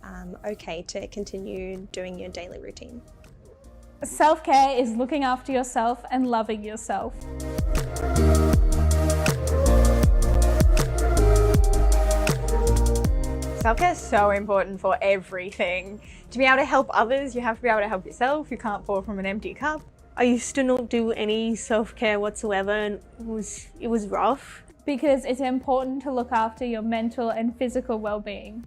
okay to continue doing your daily routine. Self-care is looking after yourself and loving yourself. Self-care is so important for everything. To be able to help others, you have to be able to help yourself. You can't pour from an empty cup. I used to not do any self-care whatsoever and it was rough. Because it's important to look after your mental and physical well-being.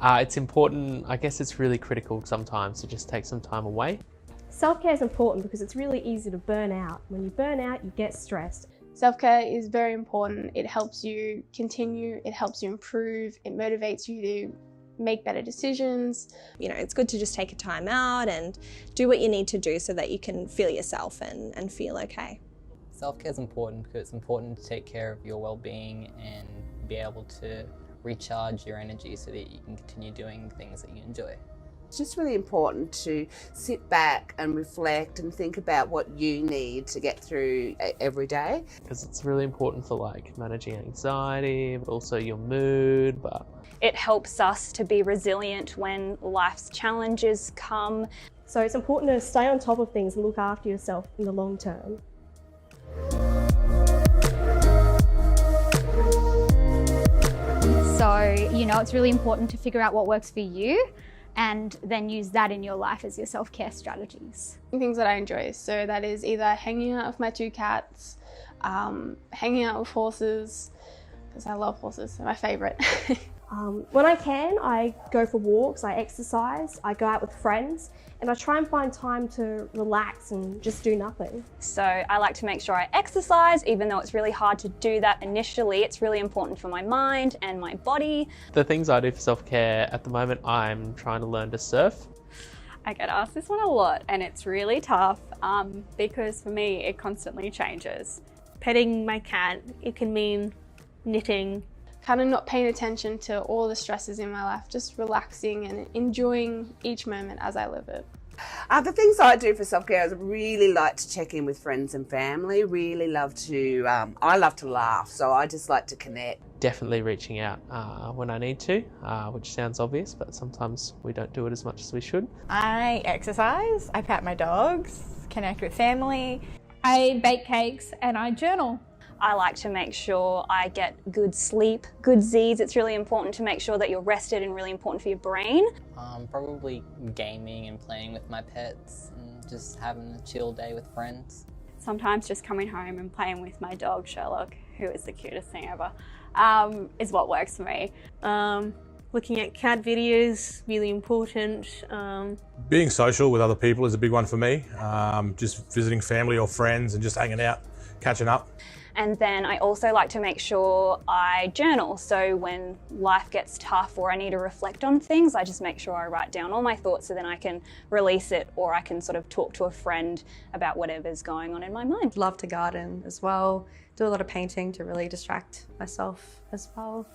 It's important, I guess it's really critical sometimes to just take some time away. Self-care is important because it's really easy to burn out. When you burn out, you get stressed. Self-care is very important. It helps you continue, it helps you improve, it motivates you to make better decisions. It's good to just take a time out and do what you need to do so that you can feel yourself and feel okay. Self-care is important because it's important to take care of your well-being and be able to recharge your energy so that you can continue doing things that you enjoy. It's just really important to sit back and reflect and think about what you need to get through every day. Because it's really important for like managing anxiety, but also your mood. But it helps us to be resilient when life's challenges come. So it's important to stay on top of things and look after yourself in the long term. So, it's really important to figure out what works for you and then use that in your life as your self-care strategies. Things that I enjoy, so that is either hanging out with my 2 cats, hanging out with horses, because I love horses, they're my favourite. When I can, I go for walks, I exercise, I go out with friends, and I try and find time to relax and just do nothing. So I like to make sure I exercise, even though it's really hard to do that initially. It's really important for my mind and my body. the things I do for self-care at the moment, I'm trying to learn to surf. I get asked this one a lot, and it's really tough because for me it constantly changes. Petting my cat, it can mean knitting. Kind of not paying attention to all the stresses in my life, just relaxing and enjoying each moment as I live it. The things I do for self-care is I really like to check in with friends and family, really love to, I love to laugh, so I just like to connect. Definitely reaching out when I need to, which sounds obvious, but sometimes we don't do it as much as we should. I exercise, I pat my dogs, connect with family. I bake cakes and I journal. I like to make sure I get good sleep, good Z's. It's really important to make sure that you're rested and really important for your brain. Probably gaming and playing with my pets and just having a chill day with friends. Sometimes just coming home and playing with my dog Sherlock, who is the cutest thing ever, is what works for me. Looking at cat videos, really important. Being social with other people is a big one for me. Just visiting family or friends and just hanging out, catching up. And then I also like to make sure I journal. So when life gets tough or I need to reflect on things, I just make sure I write down all my thoughts so then I can release it, or I can sort of talk to a friend about whatever's going on in my mind. Love to garden as well. Do a lot of painting to really distract myself as well.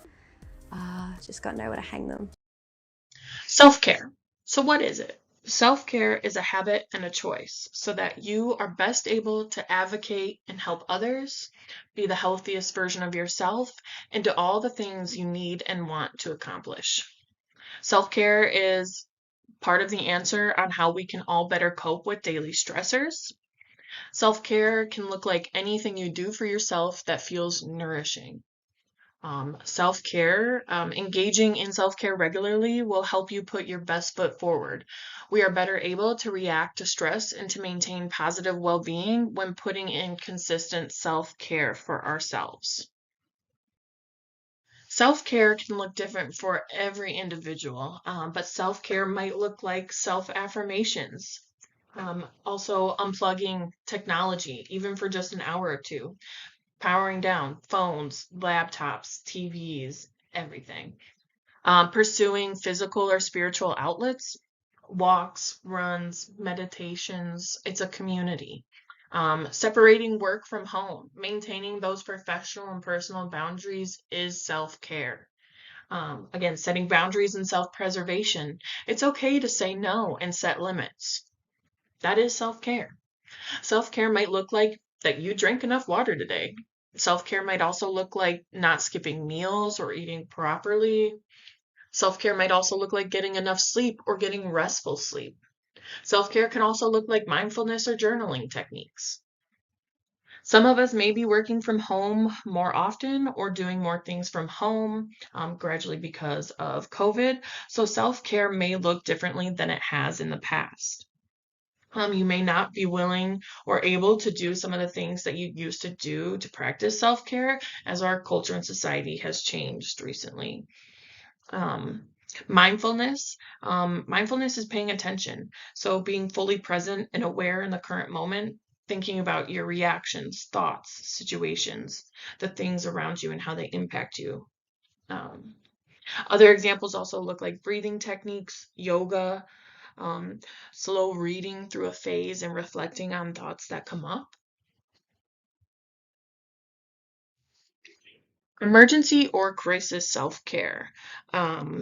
Just got nowhere to hang them. Self-care. So what is it? Self-care is a habit and a choice so that you are best able to advocate and help others, be the healthiest version of yourself, and do all the things you need and want to accomplish. Self-care is part of the answer on how we can all better cope with daily stressors. Self-care can look like anything you do for yourself that feels nourishing. Self-care, engaging in self-care regularly will help you put your best foot forward. We are better able to react to stress and to maintain positive well-being when putting in consistent self-care for ourselves. Self-care can look different for every individual, but self-care might look like self-affirmations. Also unplugging technology, even for just an hour or two. Powering down phones, laptops, TVs, everything. Pursuing physical or spiritual outlets, walks, runs, meditations. It's a community. Separating work from home, maintaining those professional and personal boundaries is self-care. Again, setting boundaries and self-preservation. It's okay to say no and set limits. That is self-care. Self-care might look like that you drink enough water today. Self-care might also look like not skipping meals or eating properly. Self-care might also look like getting enough sleep or getting restful sleep. Self-care can also look like mindfulness or journaling techniques. Some of us may be working from home more often or doing more things from home gradually because of COVID. So self-care may look differently than it has in the past. You may not be willing or able to do some of the things that you used to do to practice self-care as our culture and society has changed recently. Mindfulness. Mindfulness is paying attention. So being fully present and aware in the current moment, thinking about your reactions, thoughts, situations, the things around you and how they impact you. Other examples also look like breathing techniques, yoga, slow reading through a phase and reflecting on thoughts that come up. Emergency or crisis self-care.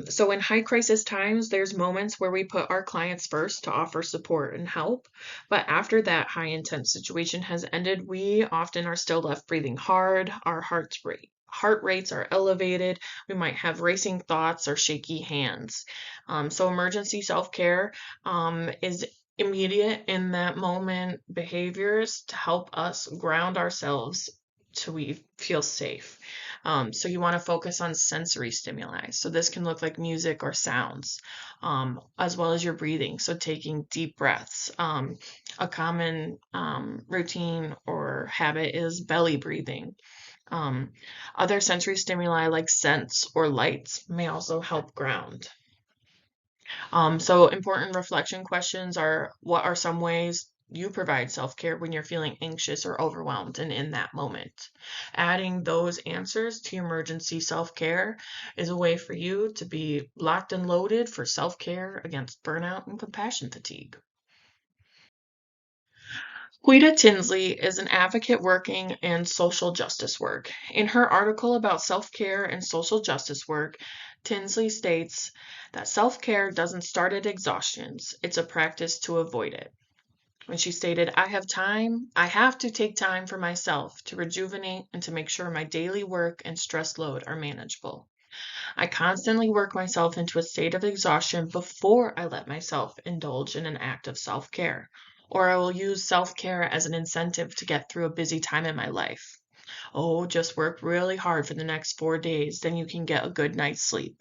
So in high crisis times, there's moments where we put our clients first to offer support and help. But after that high intense situation has ended, we often are still left breathing hard. Our heart rates are elevated. We might have racing thoughts or shaky hands. So emergency self-care is immediate in that moment behaviors to help us ground ourselves so we feel safe. So you want to focus on sensory stimuli. So this can look like music or sounds, as well as your breathing. So taking deep breaths. A common routine or habit is belly breathing. Other sensory stimuli like scents or lights may also help ground. So important reflection questions are, what are some ways you provide self-care when you're feeling anxious or overwhelmed and in that moment? Adding those answers to emergency self-care is a way for you to be locked and loaded for self-care against burnout and compassion fatigue. Guida Tinsley is an advocate working in social justice work. In her article about self-care and social justice work, Tinsley states that self-care doesn't start at exhaustion, it's a practice to avoid it. When she stated, I have to take time for myself to rejuvenate and to make sure my daily work and stress load are manageable. I constantly work myself into a state of exhaustion before I let myself indulge in an act of self-care, or I will use self-care as an incentive to get through a busy time in my life. Oh, just work really hard for the next 4 days, then you can get a good night's sleep.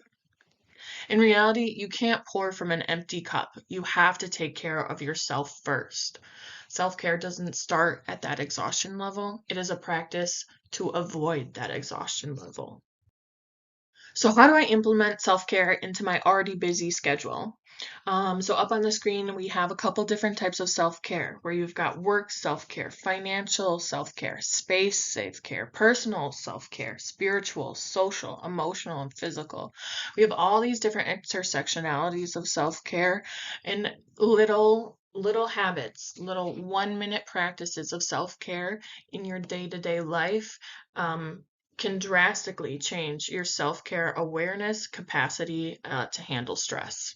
In reality, you can't pour from an empty cup. You have to take care of yourself first. Self-care doesn't start at that exhaustion level. It is a practice to avoid that exhaustion level. So how do I implement self-care into my already busy schedule? So up on the screen, we have a couple different types of self-care where you've got work self-care, financial self-care, space self-care, personal self-care, spiritual, social, emotional, and physical. We have all these different intersectionalities of self-care and little habits, little 1-minute practices of self-care in your day-to-day life can drastically change your self-care awareness capacity to handle stress.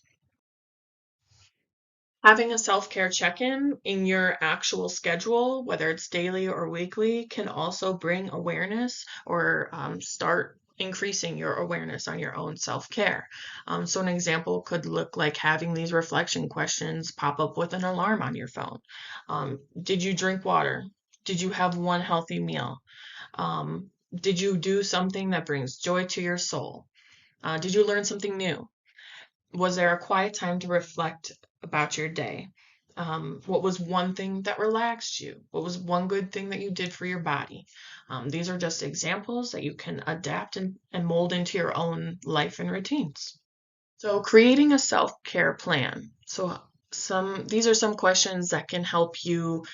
Having a self-care check-in in your actual schedule, whether it's daily or weekly, can also bring awareness or start increasing your awareness on your own self-care. So an example could look like having these reflection questions pop up with an alarm on your phone. Did you drink water? Did you have one healthy meal? Did you do something that brings joy to your soul? Did you learn something new? Was there a quiet time to reflect about your day? What was one thing that relaxed you? What was one good thing that you did for your body? These are just examples that you can adapt and mold into your own life and routines. So creating a self-care plan. So these are some questions that can help you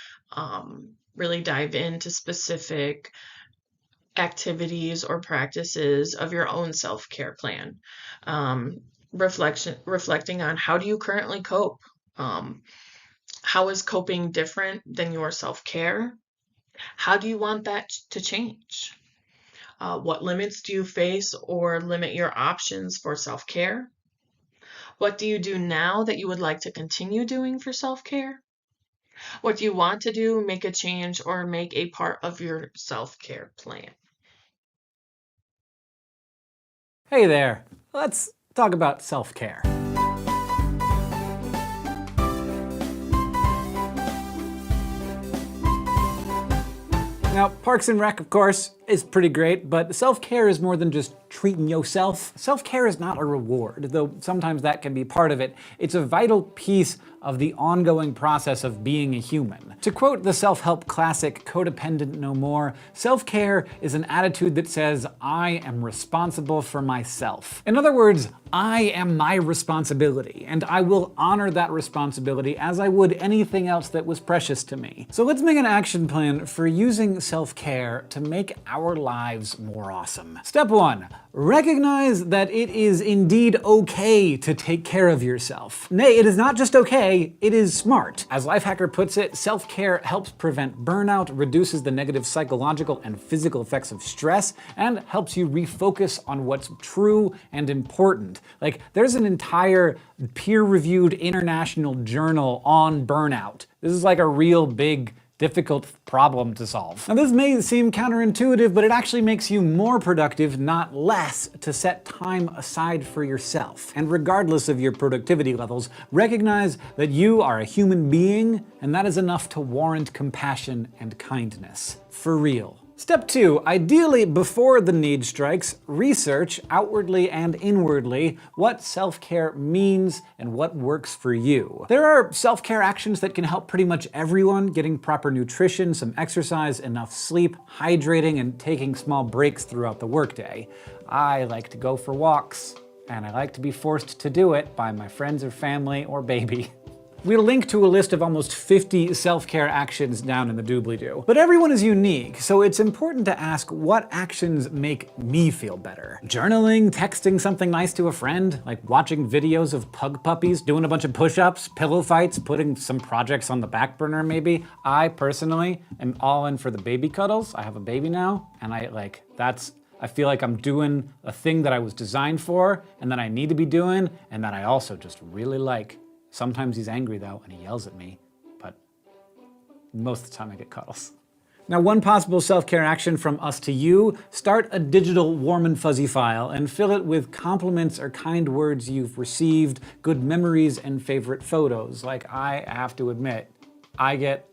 really dive into specific activities or practices of your own self-care plan. Reflecting on, how do you currently cope? How is coping different than your self-care? How do you want that to change? What limits do you face or limit your options for self-care? What do you do now that you would like to continue doing for self-care? What do you want to do, make a change, or make a part of your self-care plan? Hey there, let's talk about self-care. Now, Parks and Rec, of course, is pretty great, but self-care is more than just treating yourself. Self-care is not a reward, though sometimes that can be part of it. It's a vital piece of the ongoing process of being a human. To quote the self-help classic Codependent No More, self-care is an attitude that says, I am responsible for myself. In other words, I am my responsibility, and I will honor that responsibility as I would anything else that was precious to me. So let's make an action plan for using self-care to make our our lives more awesome. Step 1. Recognize that it is indeed okay to take care of yourself. Nay, it is not just okay, it is smart. As Lifehacker puts it, self-care helps prevent burnout, reduces the negative psychological and physical effects of stress, and helps you refocus on what's true and important. Like, there's an entire peer-reviewed international journal on burnout. This is like a real big, difficult problem to solve. Now, this may seem counterintuitive, but it actually makes you more productive, not less, to set time aside for yourself. And regardless of your productivity levels, recognize that you are a human being, and that is enough to warrant compassion and kindness. For real. Step 2. Ideally, before the need strikes, research outwardly and inwardly what self-care means and what works for you. There are self-care actions that can help pretty much everyone: getting proper nutrition, some exercise, enough sleep, hydrating, and taking small breaks throughout the workday. I like to go for walks, and I like to be forced to do it by my friends or family or baby. We'll link to a list of almost 50 self-care actions down in the doobly-doo. But everyone is unique, so it's important to ask what actions make me feel better. Journaling, texting something nice to a friend, like watching videos of pug puppies, doing a bunch of push-ups, pillow fights, putting some projects on the back burner maybe. I personally am all in for the baby cuddles. I have a baby now, and I feel like I'm doing a thing that I was designed for, and that I need to be doing, and that I also just really like. Sometimes he's angry though, and he yells at me, but most of the time I get cuddles. Now, one possible self-care action from us to you: start a digital warm and fuzzy file and fill it with compliments or kind words you've received, good memories, and favorite photos. Like, I have to admit, I get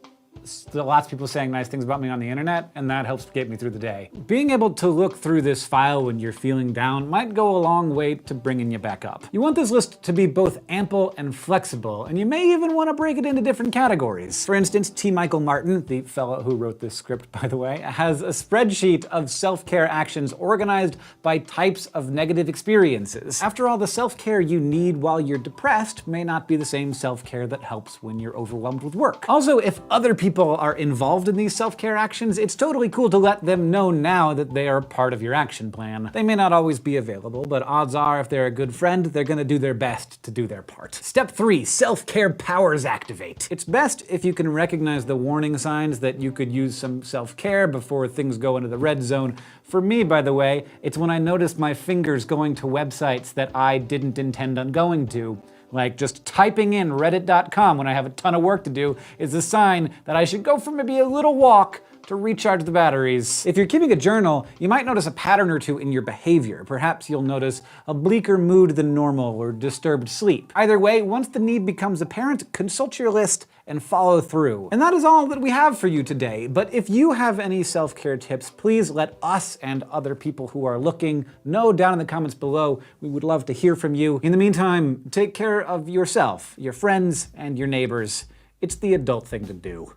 lots of people saying nice things about me on the internet, and that helps get me through the day. Being able to look through this file when you're feeling down might go a long way to bringing you back up. You want this list to be both ample and flexible, and you may even want to break it into different categories. For instance, T. Michael Martin, the fellow who wrote this script, by the way, has a spreadsheet of self-care actions organized by types of negative experiences. After all, the self-care you need while you're depressed may not be the same self-care that helps when you're overwhelmed with work. Also, if other people are involved in these self-care actions, it's totally cool to let them know now that they are part of your action plan. They may not always be available, but odds are if they're a good friend, they're gonna do their best to do their part. Step 3, self-care powers activate. It's best if you can recognize the warning signs that you could use some self-care before things go into the red zone. For me, by the way, it's when I notice my fingers going to websites that I didn't intend on going to. Like, just typing in reddit.com when I have a ton of work to do is a sign that I should go for maybe a little walk to recharge the batteries. If you're keeping a journal, you might notice a pattern or two in your behavior. Perhaps you'll notice a bleaker mood than normal or disturbed sleep. Either way, once the need becomes apparent, consult your list and follow through. And that is all that we have for you today. But if you have any self-care tips, please let us and other people who are looking know down in the comments below. We would love to hear from you. In the meantime, take care of yourself, your friends, and your neighbors. It's the adult thing to do.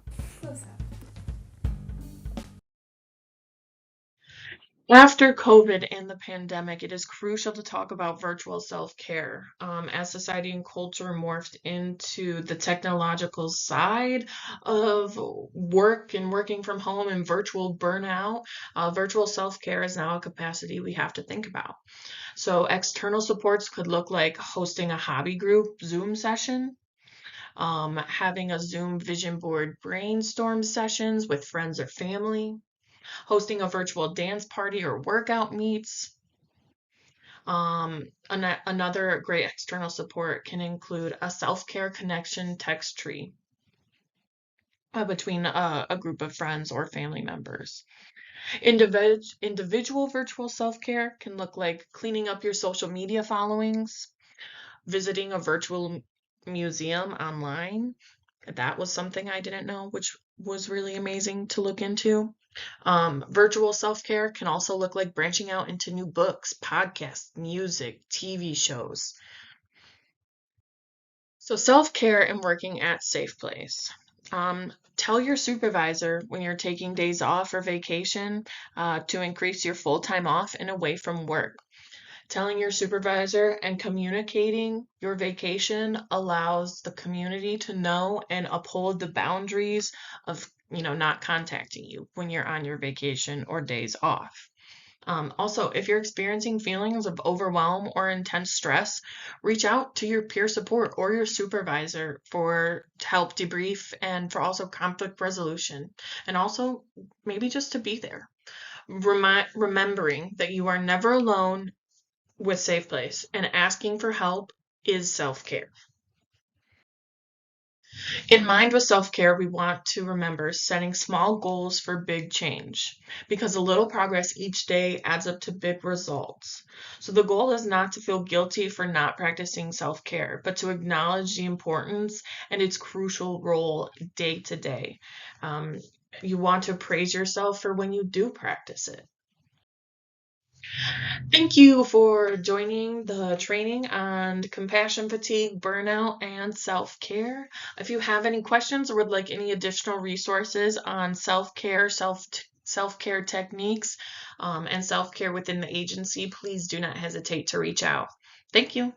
After COVID and the pandemic, it is crucial to talk about virtual self-care. As society and culture morphed into the technological side of work and working from home and virtual burnout, virtual self-care is now a capacity we have to think about. So external supports could look like hosting a hobby group Zoom session, having a Zoom vision board brainstorm sessions with friends or family, hosting a virtual dance party or workout meets. Another great external support can include a self-care connection text tree between a group of friends or family members. Individual virtual self-care can look like cleaning up your social media followings, visiting a virtual museum online. That was something I didn't know, which was really amazing to look into. Virtual self-care can also look like branching out into new books, podcasts, music, TV shows. So self-care and working at Safe Place. Tell your supervisor when you're taking days off or vacation to increase your full time off and away from work. Telling your supervisor and communicating your vacation allows the community to know and uphold the boundaries of, not contacting you when you're on your vacation or days off. Also, if you're experiencing feelings of overwhelm or intense stress, reach out to your peer support or your supervisor to help debrief and for also conflict resolution, and also maybe just to be there. Remembering that you are never alone with Safe Place, and asking for help is self-care. In Mind with Self-Care, we want to remember setting small goals for big change, because a little progress each day adds up to big results. So the goal is not to feel guilty for not practicing self-care, but to acknowledge the importance and its crucial role day to day. You want to praise yourself for when you do practice it. Thank you for joining the training on compassion, fatigue, burnout, and self-care. If you have any questions or would like any additional resources on self-care, self-care techniques, and self-care within the agency, please do not hesitate to reach out. Thank you.